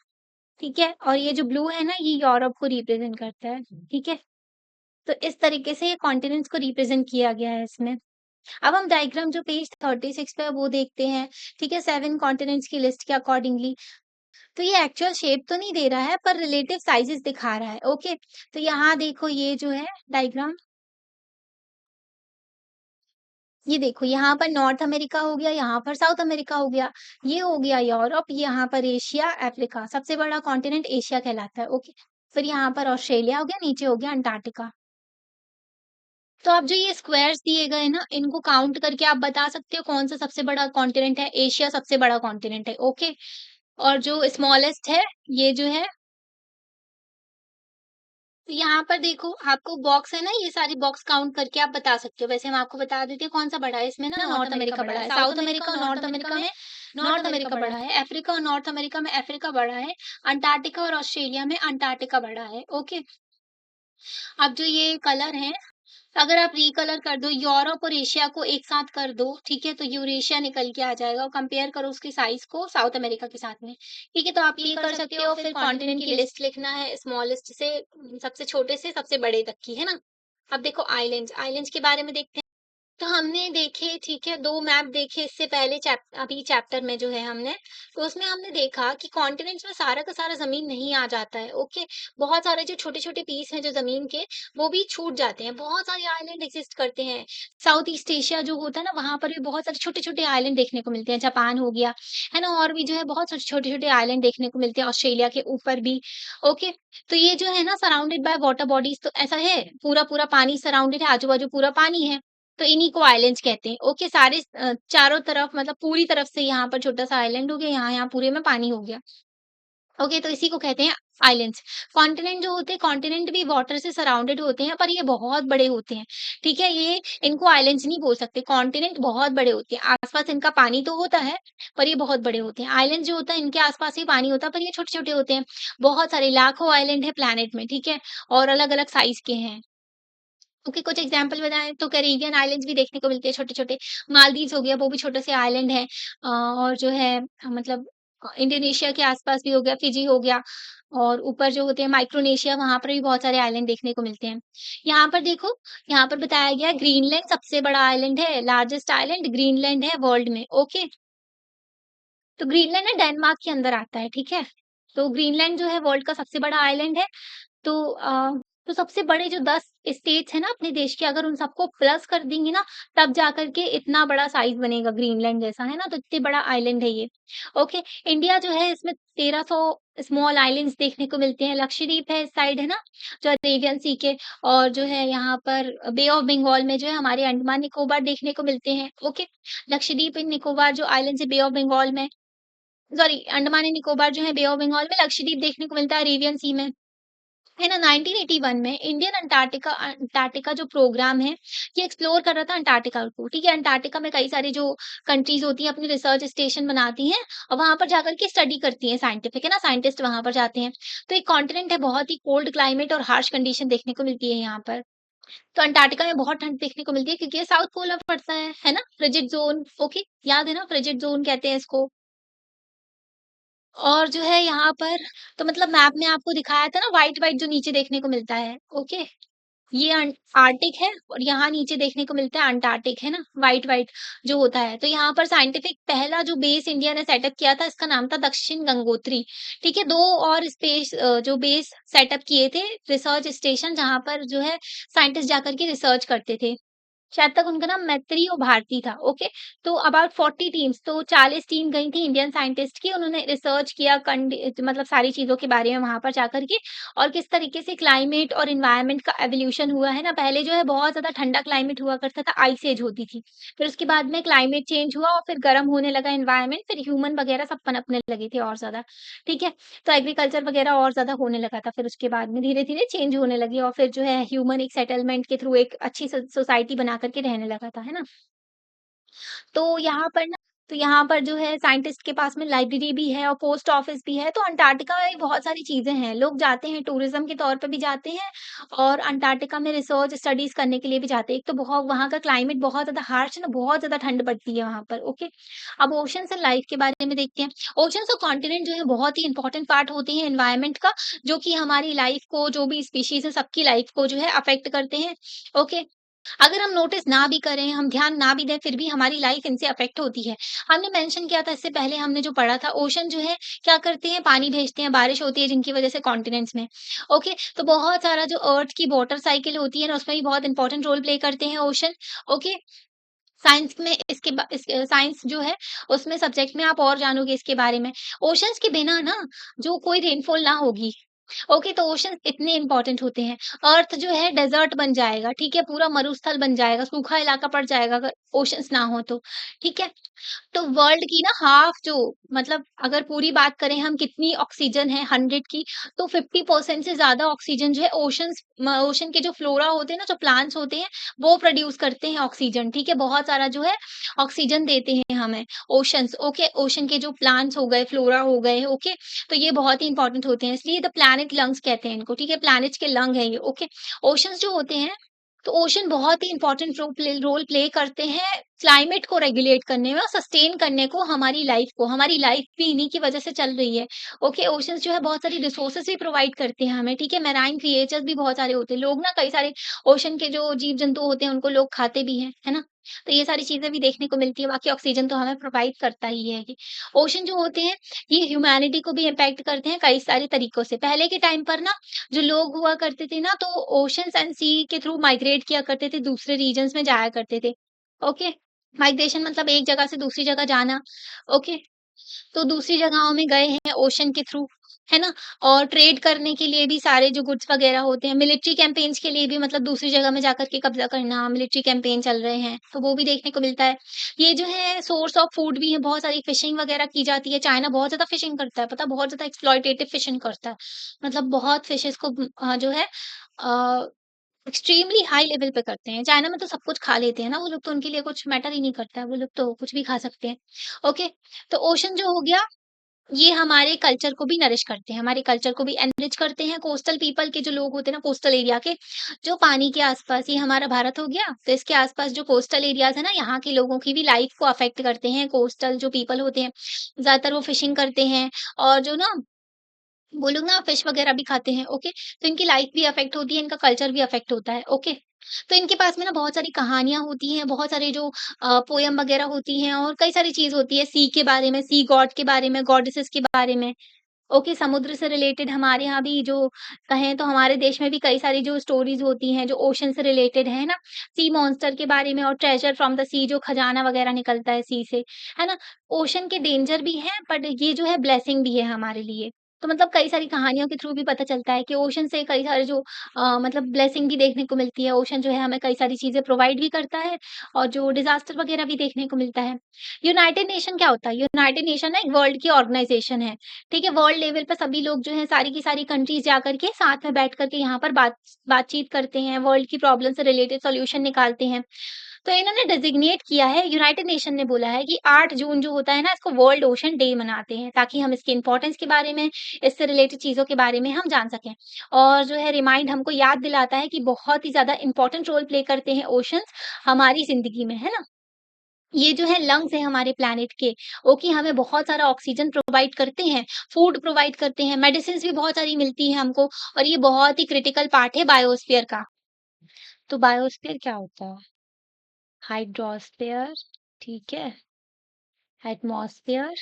ठीक है? और ये जो ब्लू है ना, ये यूरोप को रिप्रेज़ेंट करता है, ठीक है? तो इस तरीके से ये कॉन्टिनेंट्स को रिप्रेज़ेंट किया गया है इसमें। अब हम डायग्राम जो पेज 36 पे है वो देखते हैं, ठीक है? 7 कॉन्टिनेंट्स की लिस्ट के अकॉर्डिंगली। तो ये एक्चुअल शेप तो नहीं दे रहा है पर रिलेटिव साइज़ेज़ दिखा रहा है, ओके? तो यहाँ देखो ये जो है डायग्राम, ये देखो यहाँ पर नॉर्थ अमेरिका हो गया, यहाँ पर साउथ अमेरिका हो गया, ये हो गया यूरोप, यहाँ पर एशिया, अफ्रीका, सबसे बड़ा कॉन्टिनेंट एशिया कहलाता है, ओके। फिर यहाँ पर ऑस्ट्रेलिया हो गया, नीचे हो गया अंटार्कटिका। तो अब जो ये स्क्वायर्स दिए गए ना, इनको काउंट करके आप बता सकते हो कौन सा सबसे बड़ा कॉन्टिनेंट है, एशिया सबसे बड़ा कॉन्टिनेंट है, ओके। और जो स्मॉलेस्ट है, ये जो है, तो यहाँ पर देखो आपको बॉक्स है ना, ये सारी बॉक्स काउंट करके आप बता सकते हो। वैसे हम आपको बता देते हैं कौन सा बड़ा है, इसमें ना नॉर्थ अमेरिका बड़ा है, साउथ अमेरिका और नॉर्थ अमेरिका में नॉर्थ अमेरिका बड़ा है, अफ्रीका और नॉर्थ अमेरिका में अफ्रीका बड़ा है, अंटार्कटिका और ऑस्ट्रेलिया में अंटार्कटिका बड़ा है, ओके। अब जो ये कलर है, अगर आप रिकलर कर दो, यूरोप और एशिया को एक साथ कर दो, ठीक है? तो यूरेशिया निकल के आ जाएगा और कंपेयर करो उसकी साइज़ को साउथ अमेरिका के साथ में, ठीक है? तो आप ये कर सकते हो, फिर कॉन्टिनेंट की लिस्ट लिखना है स्मॉलेस्ट से सबसे छोटे से सबसे बड़े तक की, है ना? अब देखो आइलैंड्स, आइलैंड्स के बारे में देखते हैं। तो हमने देखे, ठीक है, 2 मैप देखे इससे पहले अभी चैप्टर में जो है हमने, तो उसमें हमने देखा कि कॉन्टिनेंट्स में सारा का सारा ज़मीन नहीं आ जाता है, ओके। बहुत सारे जो छोटे-छोटे पीस हैं जो ज़मीन के, वो भी छूट जाते हैं। बहुत सारे आइलैंड एक्सिस्ट करते हैं। साउथ ईस्ट एशिया जो होता है ना, वहाँ पर भी बहुत सारे छोटे-छोटे आइलैंड देखने को मिलते हैं। जापान हो गया, है ना? और भी जो है बहुत सारे छोटे-छोटे आइलैंड देखने को मिलते हैं, ऑस्ट्रेलिया के ऊपर भी, ओके। तो ये जो है ना सराउंडेड बाय वाटर बॉडीज़, तो ऐसा है, पूरा-पूरा पानी सराउंडेड है, आजू-बाजू पूरा पानी है। तो इन्हीं को आइलैंड्स कहते हैं। ओके, सारे चारों तरफ मतलब पूरी तरफ से यहाँ पर छोटा-सा आइलैंड हो गया, यहाँ-यहाँ पूरे में पानी हो गया। ओके, तो इसी को कहते हैं आइलैंड्स। कॉन्टिनेंट जो होते हैं, कॉन्टिनेंट भी वाटर से सराउंडेड होते हैं, पर ये बहुत बड़े होते हैं, ठीक है? ये इनको आइलैंड्स नहीं बोल सकते, कॉन्टिनेंट बहुत बड़े होते हैं। आस-पास इनका पानी तो होता है, पर ये बहुत बड़े होते हैं। आइलैंड जो होता है, इनके आस-पास ही पानी होता है, पर ये छोटे-छोटे होते हैं। बहुत सारे लाखों आइलैंड है प्लैनेट में, ठीक है? और अलग-अलग साइज़ के हैं। ओके, कुछ एग्ज़ाम्पल बताएँ तो कैरिबियन आइलैंड्स भी देखने को मिलते हैं छोटे-छोटे। मालदीव्स हो गया, वो भी छोटे से आइलैंड है। और जो है मतलब इंडोनेशिया के आस-पास भी हो गया, फिजी हो गया और ऊपर जो होते हैं माइक्रोनेशिया, वहाँ पर भी बहुत सारे आइलैंड देखने को मिलते हैं। यहाँ पर देखो, यहाँ पर बताया गया है ग्रीनलैंड सबसे बड़ा आइलैंड है, लार्जेस्ट आइलैंड ग्रीनलैंड है वर्ल्ड में, ओके। तो ग्रीनलैंड ना डेनमार्क के अंदर आता है, ठीक है? तो ग्रीनलैंड जो है वर्ल्ड का सबसे बड़ा आइलैंड है। तो तो सबसे बड़े जो 10 स्टेट्स हैं ना अपने देश के, अगर उन सबको प्लस कर देंगे ना, तब जाकर के इतना बड़ा साइज़ बनेगा ग्रीनलैंड जैसा, है ना? तो इतनी बड़ा आइलैंड है ये। ओके, इंडिया जो है इसमें 1300 स्मॉल आइलैंड्स देखने को मिलते हैं। लक्षद्वीप है इस साइड, है ना? जो अरेबियन सी के, और जो है यहाँ पर बे ऑफ बंगाल में जो है हमारे अंडमान निकोबार देखने को मिलते हैं। ओके, लक्षद्वीप एंड निकोबार जो आइलैंड्स है बे ऑफ बंगाल में, सॉरी, अंडमान एंड निकोबार जो है बे ऑफ बंगाल में, लक्षद्वीप देखने को मिलता है अरेबियन सी में। है ना? 1981 में इंडियन अंटार्कटिका अंटार्कटिका जो प्रोग्राम है, ये एक्सप्लोर कर रहा था अंटार्कटिका को, ठीक है? अंटार्कटिका में कई सारी जो कंट्रीज़ होती हैं, अपने रिसर्च स्टेशन बनाती हैं और वहाँ पर जाकर के स्टडी करती हैं साइंटिफिक, है ना? साइंटिस्ट वहाँ पर जाते हैं। तो एक कॉन्टिनेंट है, बहुत ही कोल्ड क्लाइमेट और हार्श कंडीशन देखने को मिलती है यहाँ पर। तो अंटार्कटिका में बहुत ठंड देखने को मिलती है क्योंकि ये साउथ पोल में पड़ता है ना? फ्रिजिड ज़ोन, ओके, याद है ना? फ्रिजिड ज़ोन कहते हैं इसको। और जो है यहाँ पर, तो मतलब मैप में आपको दिखाया था ना व्हाइट-व्हाइट जो नीचे देखने को मिलता है, ओके? ये आर्टिक है और यहाँ नीचे देखने को मिलता है अंटार्कटिक, है ना? व्हाइट-व्हाइट जो होता है। तो यहाँ पर साइंटिफिक पहला जो बेस इंडिया ने सेटअप किया था, इसका नाम था दक्षिण गंगोत्री, ठीक है? 2 और जो बेस सेटअप किए थे, रिसर्च स्टेशन, जहाँ पर जो है साइंटिस्ट जाकर के रिसर्च करते थे। शायद तक उनका नाम मैत्री और भारती था, ओके। तो अबाउट 40 टीम्स, तो 40 टीम गई थी इंडियन साइंटिस्ट की, उन्होंने रिसर्च किया मतलब सारी चीज़ों के बारे में वहाँ पर जाकर के, और किस तरीके से क्लाइमेट और एनवायरनमेंट का एवोल्यूशन हुआ है ना। पहले जो है बहुत ज़्यादा ठंडा क्लाइमेट हुआ करता था, आइस एज होती थी। फिर उसके बाद में क्लाइमेट चेंज हुआ और फिर गर्म होने लगा एनवायरनमेंट, फिर ह्यूमन वगैरह सब पनपने लगे थे और ज़्यादा, ठीक है। तो एग्रीकल्चर वगैरह और ज़्यादा होने लगा था, फिर उसके बाद में धीरे-धीरे चेंज होने लगी और फिर जो है ह्यूमन एक सेटलमेंट के थ्रू एक अच्छी सोसाइटी बना कर के रहने लगा था, है ना? तो यहाँ पर जो है साइंटिस्ट के पास में लाइब्रेरी भी है और पोस्ट ऑफिस भी है, तो अंटार्कटिका में बहुत सारी चीज़ें हैं। लोग जाते हैं टूरिज़्म के तौर पे भी जाते हैं और अंटार्कटिका में रिसर्च स्टडीज़ करने के लिए भी जाते हैं। एक तो बहुत वहाँ का क्लाइमेट बहुत ज़्यादा हार्श है ना, बहुत ज़्यादा ठंड पड़ती है वहाँ पर, ओके। अब ओशंस एंड लाइफ के बारे में देखते हैं। ओशंस और कॉन्टिनेंट जो है बहुत ही इम्पोर्टेंट पार्ट होते हैं एनवायरनमेंट का, जो कि हमारी लाइफ को, जो भी स्पीशीज़ है सबकी लाइफ को जो है अफ़ेक्ट करते हैं, ओके। अगर हम नोटिस ना भी करें, हम ध्यान ना भी दें, फिर भी हमारी लाइफ इनसे अफ़ेक्ट होती है। हमने मेंशन किया था इससे पहले, हमने जो पढ़ा था, ओशन जो है क्या करते हैं, पानी भेजते हैं, बारिश होती है जिनकी वज़ह से कॉन्टिनेंट्स में, ओके। तो बहुत सारा जो अर्थ की वाटर साइकिल होती है ना, उसमें भी बहुत इंपॉर्टेंट रोल प्ले करते हैं ओशन, ओके। साइंस में साइंस जो है, उसमें सब्जेक्ट में आप और जानोगे इसके बारे में। ओशंस के बिना ना जो कोई रेनफॉल ना होगी, ओके, तो ओशंस इतने इम्पोर्टेंट होते हैं। अर्थ जो है डेज़र्ट बन जाएगा, ठीक है? पूरा मरुस्थल बन जाएगा, सूखा इलाका पड़ जाएगा अगर ओशंस ना हो तो, ठीक है? तो वर्ल्ड की ना हाफ जो, मतलब अगर पूरी बात करें हम कितनी ऑक्सीजन है 100 की, तो 50% से ज़्यादा ऑक्सीजन जो है ओशन के जो फ्लोरा होते हैं ना, जो प्लांट्स होते हैं, वो प्रोड्यूस करते हैं ऑक्सीजन, ठीक है? बहुत सारा जो है ऑक्सीजन देते हैं हमें ओशंस, ओके? ओशन के जो प्लांट्स हो गए, फ्लोरा हो गए, ओके? तो ये बहुत ही इंपॉर्टेंट होते हैं, इसलिए द प्लैनेट लंग्स कहते हैं इनको, ठीक है? प्लैनेट्स के लंग हैं ये, ओके? ओशंस जो होते हैं, तो ओशन बहुत ही इंपॉर्टेंट रोल प्ले करते हैं क्लाइमेट को रेगुलेट करने में और सस्टेन करने को, हमारी लाइफ भी इन्हीं की वजह से चल रही है। ओके, ओशंस जो है बहुत सारी रिसोर्सेज़ भी प्रोवाइड करते हैं हमें, ठीक है? मैराइन क्रिएचर्स भी बहुत सारे होते हैं। लोग ना कई सारे ओशन के जो जीव-जंतु होते हैं उनको लोग खाते भी हैं, है ना? तो ये सारी चीज़ें भी देखने को मिलती है, बाकी ऑक्सीजन तो हमें प्रोवाइड करता ही है ये। ओशन जो होते हैं, ये ह्यूमैनिटी को भी इम्पैक्ट करते हैं कई सारे तरीकों से। पहले के टाइम पर ना जो लोग हुआ करते थे ना, तो ओशंस एंड सी के थ्रू माइग्रेट किया करते थे, दूसरे रीजन्स में जाया करते थे। ओके? माइग्रेशन मतलब एक जगह से दूसरी जगह जाना, ओके? तो दूसरी जगहों में गए हैं ओशन के थ्रू, है ना? और ट्रेड करने के लिए भी सारे जो गुड्स वगैरह होते हैं, मिलिट्री कैम्पेन्स के लिए भी, मतलब दूसरी जगह में जाकर के कब्ज़ा करना, मिलिट्री कैम्पेन चल रहे हैं, तो वो भी देखने को मिलता है। ये जो है सोर्स ऑफ फूड भी है, बहुत सारी फिशिंग वगैरह की जाती है, चाइना बहुत ज़्यादा फिशिंग करता है, पता है? बहुत ज़्यादा एक्सप्लॉइटेटिव फिशिंग करता है। मतलब बहुत फिशेज़ को जो है एक्सट्रीमली हाई लेवल पे करते हैं। चाइना में तो सब कुछ खा लेते हैं ना वो लोग, तो उनके लिए कुछ मैटर ही नहीं करता है, वो लोग तो कुछ भी खा सकते हैं। ओके, तो ओशन जो हो गया, ये हमारे कल्चर को भी नरिश करते हैं, हमारे कल्चर को भी एनरिच करते हैं। कोस्टल पीपल के जो लोग होते हैं ना, कोस्टल एरिया के, जो पानी के आस-पास, ये हमारा भारत हो गया, तो इसके आस-पास जो कोस्टल एरियाज़ है ना, यहाँ के लोगों की भी लाइफ को अफ़ेक्ट करते हैं। कोस्टल जो पीपल होते हैं, ज़्यादातर वो फिशिंग करते हैं और जो ना वो लोग ना फिश वगैरह भी खाते हैं, ओके? तो इनकी लाइफ भी अफ़ेक्ट होती है, इनका कल्चर भी अफ़ेक्ट होता है, ओके? तो इनके पास में ना बहुत सारी कहानियाँ होती हैं, बहुत सारे जो पोएम वगैरह होती हैं और कई सारी चीज़ होती है सी के बारे में, सी गॉड के बारे में, गॉडेसेस के बारे में, ओके? समुद्र से रिलेटेड हमारे यहाँ भी जो कहें तो हमारे देश में भी कई सारी जो स्टोरीज़ होती हैं, जो ओशन से रिलेटेड है ना? सी मॉन्स्टर के बारे में और ट्रेज़र फ्रॉम द सी, जो खजाना वगैरह निकलता है सी से, है ना? ओशन के डेंजर भी हैं, बट ये जो है ब्लेसिंग भी है हमारे लिए। तो मतलब कई सारी कहानियों के थ्रू भी पता चलता है कि ओशन से कई सारे जो मतलब ब्लेसिंग भी देखने को मिलती है। ओशन जो है हमें कई सारी चीज़ें प्रोवाइड भी करता है और जो डिज़ास्टर वगैरह भी देखने को मिलता है। यूनाइटेड नेशन क्या होता है? यूनाइटेड नेशन ना एक वर्ल्ड की ऑर्गनाइज़ेशन है, ठीक है? वर्ल्ड लेवल पे सभी लोग जो हैं, सारी की सारी कंट्रीज़ जाकर के साथ में बैठ कर के यहाँ पर बातचीत करते हैं, वर्ल्ड की प्रॉब्लम से रिलेटेड सॉल्यूशन निकालते हैं। तो इन्होंने डेज़िग्नेट किया है, यूनाइटेड नेशन ने बोला है कि 8 जून जो होता है ना, इसको वर्ल्ड ओशन डे मनाते हैं, ताकि हम इसकी इम्पोर्टेंस के बारे में, इससे रिलेटेड चीज़ों के बारे में हम जान सकें। और जो है रिमाइंड हमको याद दिलाता है कि बहुत ही ज़्यादा इम्पोर्टेंट रोल प्ले करते हैं ओशंस हमारी ज़िंदगी में, है ना? ये जो है लंग्स हैं हमारे प्लैनेट के, ओके, हमें बहुत सारा ऑक्सीजन प्रोवाइड करते हैं, फूड प्रोवाइड करते हैं, मेडिसिन्स भी बहुत सारी मिलती हैं हमको और ये बहुत ही क्रिटिकल पार्ट है बायोस्फीयर का। तो बायोस्फीयर क्या होता है? हाइड्रोस्फीयर, ठीक है, एटमॉस्फेयर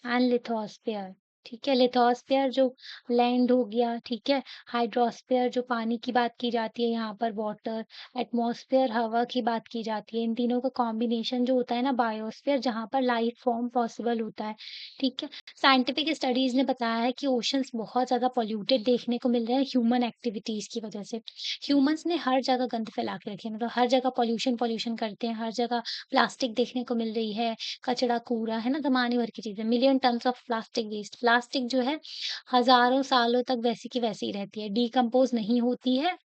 एंड लिथोस्फीयर। ठीक है, लिथोस्फीयर जो लैंड हो गया, ठीक है, हाइड्रोस्फीयर जो पानी की बात की जाती है यहाँ पर वाटर, एटमॉस्फेयर हवा की बात की जाती है। इन तीनों का कॉम्बिनेशन जो होता है ना बायोस्फीयर जहाँ पर लाइफ फॉर्म पॉसिबल होता है, ठीक है। साइंटिफिक स्टडीज़ ने बताया है कि ओशंस बहुत ज़्यादा पॉल्यूटेड देखने को मिल रहे हैं ह्यूमन एक्टिविटीज़ की वजह से। ह्यूमन्स ने हर जगह गंद फैला के रखे हैं, मतलब हर जगह पॉल्यूशन पॉल्यूशन करते हैं, हर जगह प्लास्टिक देखने को मिल रही है, कचरा, कूड़ा, है ना? ज़माने भर की चीज़ें, million tons of plastic waste. Plastic जो है हज़ारों सालों तक वैसी की वैसी ही रहती है, डिकम्पोज़ नहीं होती है।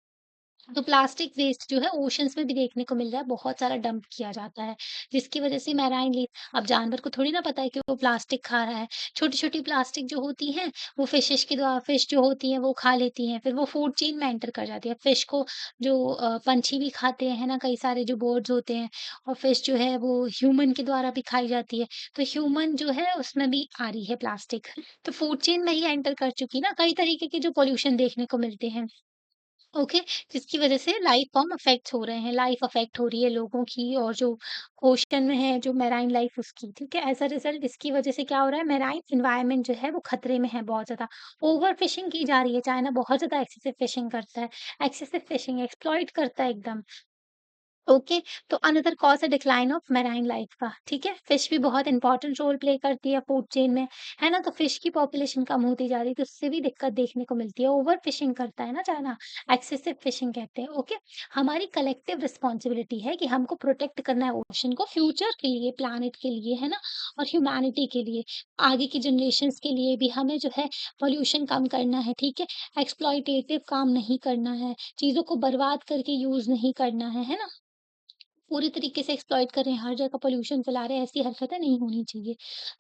तो प्लास्टिक वेस्ट जो है ओशंस में भी देखने को मिल रहा है, बहुत सारा डंप किया जाता है, जिसकी वज़ह से मैराइन लीफ अब जानवर को थोड़ी ना पता है कि वो प्लास्टिक खा रहा है। छोटी-छोटी प्लास्टिक जो होती हैं, वो फिश जो होती हैं, वो खा लेती हैं, फिर वो फूड चेन में एंटर कर जाती है। फिश को जो पंछी भी खाते हैं, है ना? कई सारे जो बर्ड्स होते हैं और फिश जो है वो ह्यूमन के द्वारा भी खाई जाती है। तो ह्यूमन जो है उसमें भी आ रही है प्लास्टिक। तो फूड चेन में ही एंटर कर चुकी ना, कई तरीके के जो पॉल्यूशन देखने को मिलते हैं। ओके, जिसकी वजह से लाइफ फॉर्म अफ़ेक्ट हो रहे हैं, लाइफ अफ़ेक्ट हो रही है लोगों की और जो ओशन में है, जो मैराइन लाइफ उसकी, ठीक है? एज़ अ रिज़ल्ट इसकी वजह से क्या हो रहा है मैराइन एनवायरनमेंट जो है वो खतरे में है बहुत ज़्यादा। ओवर फिशिंग की जा रही है, चाइना बहुत ज़्यादा एक्सेसिव फिशिंग करता है, एक्सेसिव फिशिंग एक्सप्लॉइट करता है एकदम। ओके, तो अनदर कॉज़ है डिक्लाइन ऑफ मैराइन लाइफ का, ठीक है? फिश भी बहुत इम्पोर्टेंट रोल प्ले करती है फूड चेन में, है ना? तो फिश की पॉपुलेशन कम होती जा रही है, तो उससे भी दिक्कत देखने को मिलती है। ओवर फिशिंग करता है ना चाइना, एक्सेसिव फिशिंग कहते हैं, ओके? हमारी कलेक्टिव रिस्पॉन्सिबिलिटी है कि हमको प्रोटेक्ट करना है ओशन को फ्यूचर के लिए, प्लैनेट के लिए, है ना? और ह्यूमैनिटी के लिए, आगे की जनरेशंस के लिए भी हमें जो है पॉल्यूशन कम करना है, ठीक है? एक्सप्लॉइटेटिव काम नहीं करना है, चीज़ों को बर्बाद करके यूज़ नहीं करना है ना? पूरी तरीके से एक्सप्लॉइट कर रहे हैं, हर जगह पॉल्यूशन फैला रहे हैं, ऐसी हरकतें नहीं होनी चाहिए।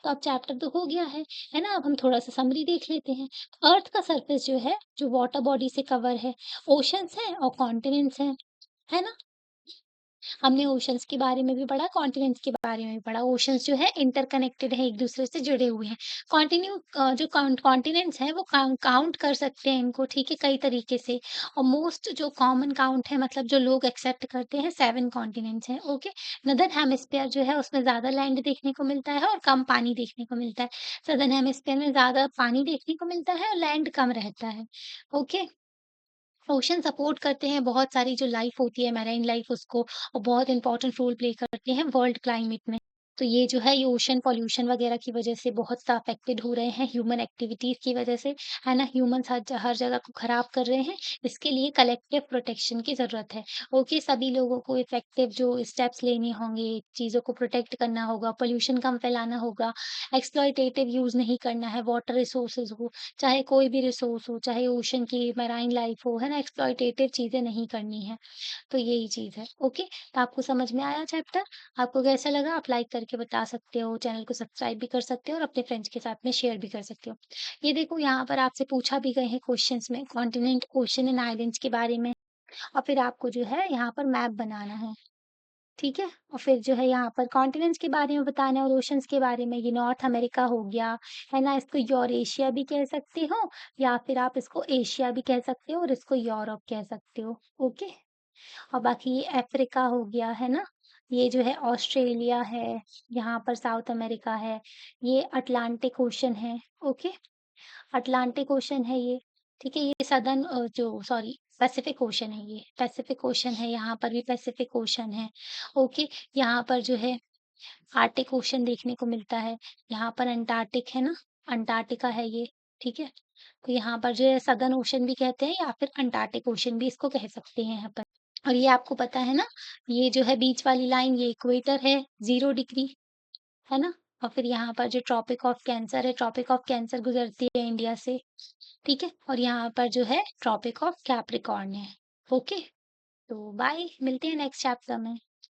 तो अब चैप्टर तो हो गया है ना? अब हम थोड़ा-सा समरी देख लेते हैं। अर्थ का सरफेस जो है, जो वाटर बॉडी से कवर है, ओशंस हैं और कॉन्टिनेंट्स हैं, है ना? हमने ओशंस के बारे में भी पढ़ा, कॉन्टिनेंट्स के बारे में भी पढ़ा। ओशंस जो है इंटरकनेक्टेड है, एक-दूसरे से जुड़े हुए हैं। जो कॉन्टिनेंट्स हैं वो काउंट कर सकते हैं इनको, ठीक है, कई तरीके से और मोस्ट जो कॉमन काउंट है मतलब जो लोग एक्सेप्ट करते हैं 7 कॉन्टिनेंट्स हैं, ओके। नॉर्दर्न हेमिस्फीयर जो है उसमें ज़्यादा लैंड देखने को मिलता है और कम पानी देखने को मिलता है। सदर्न हेमिस्फीयर में ज़्यादा पानी देखने को मिलता है और लैंड कम रहता है, ओके। ओशन सपोर्ट करते हैं बहुत सारी जो लाइफ होती है मैराइन लाइफ उसको और बहुत इंपॉर्टेंट रोल प्ले करते हैं वर्ल्ड क्लाइमेट में। तो ये जो है ये ओशन पॉल्यूशन वगैरह की वजह से बहुत सा अफेक्टेड हो रहे हैं ह्यूमन एक्टिविटीज की वजह से, है ना? ह्यूमंस हर जगह को खराब कर रहे हैं। इसके लिए कलेक्टिव प्रोटेक्शन की जरूरत है। ओके, सभी लोगों को इफेक्टिव जो स्टेप्स लेने होंगे, चीजों को प्रोटेक्ट करना होगा, पोल्यूशन कम फैलाना होगा, एक्सप्लॉइटेटिव यूज नहीं करना है वाटर रिसोर्सेज को, चाहे कोई भी रिसोर्स हो, चाहे ओशन की मैराइन लाइफ हो, है ना? एक्सप्लॉइटेटिव चीज़ें नहीं करनी है। तो यही चीज़ है, ओके? तो आपको समझ में आया चैप्टर? आपको कैसा लगा? आप लाइक करके बता सकते हो, चैनल को सब्सक्राइब भी कर सकते हो और अपने फ्रेंड्स के साथ में शेयर भी कर सकते हो। ये देखो यहाँ पर आपसे पूछा भी गए हैं क्वेश्चंस में कॉन्टिनेंट, ओशन एंड आइलैंड्स के बारे में और फिर आपको जो है यहाँ पर मैप बनाना है। ठीक है? और फिर जो है यहाँ पर कॉन्टिनेंट्स के बारे में बताना है और ओशंस के बारे में, ये नॉर्थ अमेरिका हो गया, है ना? इसको यूरेशिया भी कह सकते हो या फिर आप इसको एशिया भी कह सकते हो और इसको यूरोप कह सकते हो, ओके? और बाकी ये अफ्रीका हो गया, है ना? ये जो है ऑस्ट्रेलिया है, यहाँ पर साउथ अमेरिका है, ये अटलांटिक ओशन है, ओके? अटलांटिक ओशन है ये, ठीक है? ये जो सॉरी पैसिफिक ओशन है ये, पैसिफिक ओशन है, यहाँ पर भी पैसिफिक ओशन है, ओके? यहाँ पर जो है आर्टिक ओशन देखने को मिलता है, यहाँ पर अंटार्कटिक है ना, अंटार्कटिका है ये, ठीक है? तो यहाँ पर जो है सदर्न ओशन भी कहते हैं या फिर अंटार्कटिक ओशन भी इसको कह सकते हैं यहाँ पर। और ये आपको पता है ना, ये जो है बीच वाली लाइन ये इक्वेटर है, 0 डिग्री, है ना? और फिर यहाँ पर जो ट्रॉपिक ऑफ कैंसर है, ट्रॉपिक ऑफ कैंसर गुजरती है इंडिया से, ठीक है? और यहाँ पर जो है ट्रॉपिक ऑफ कैप्रिकॉर्न है, ओके? तो बाय, मिलते हैं नेक्स्ट चैप्टर में।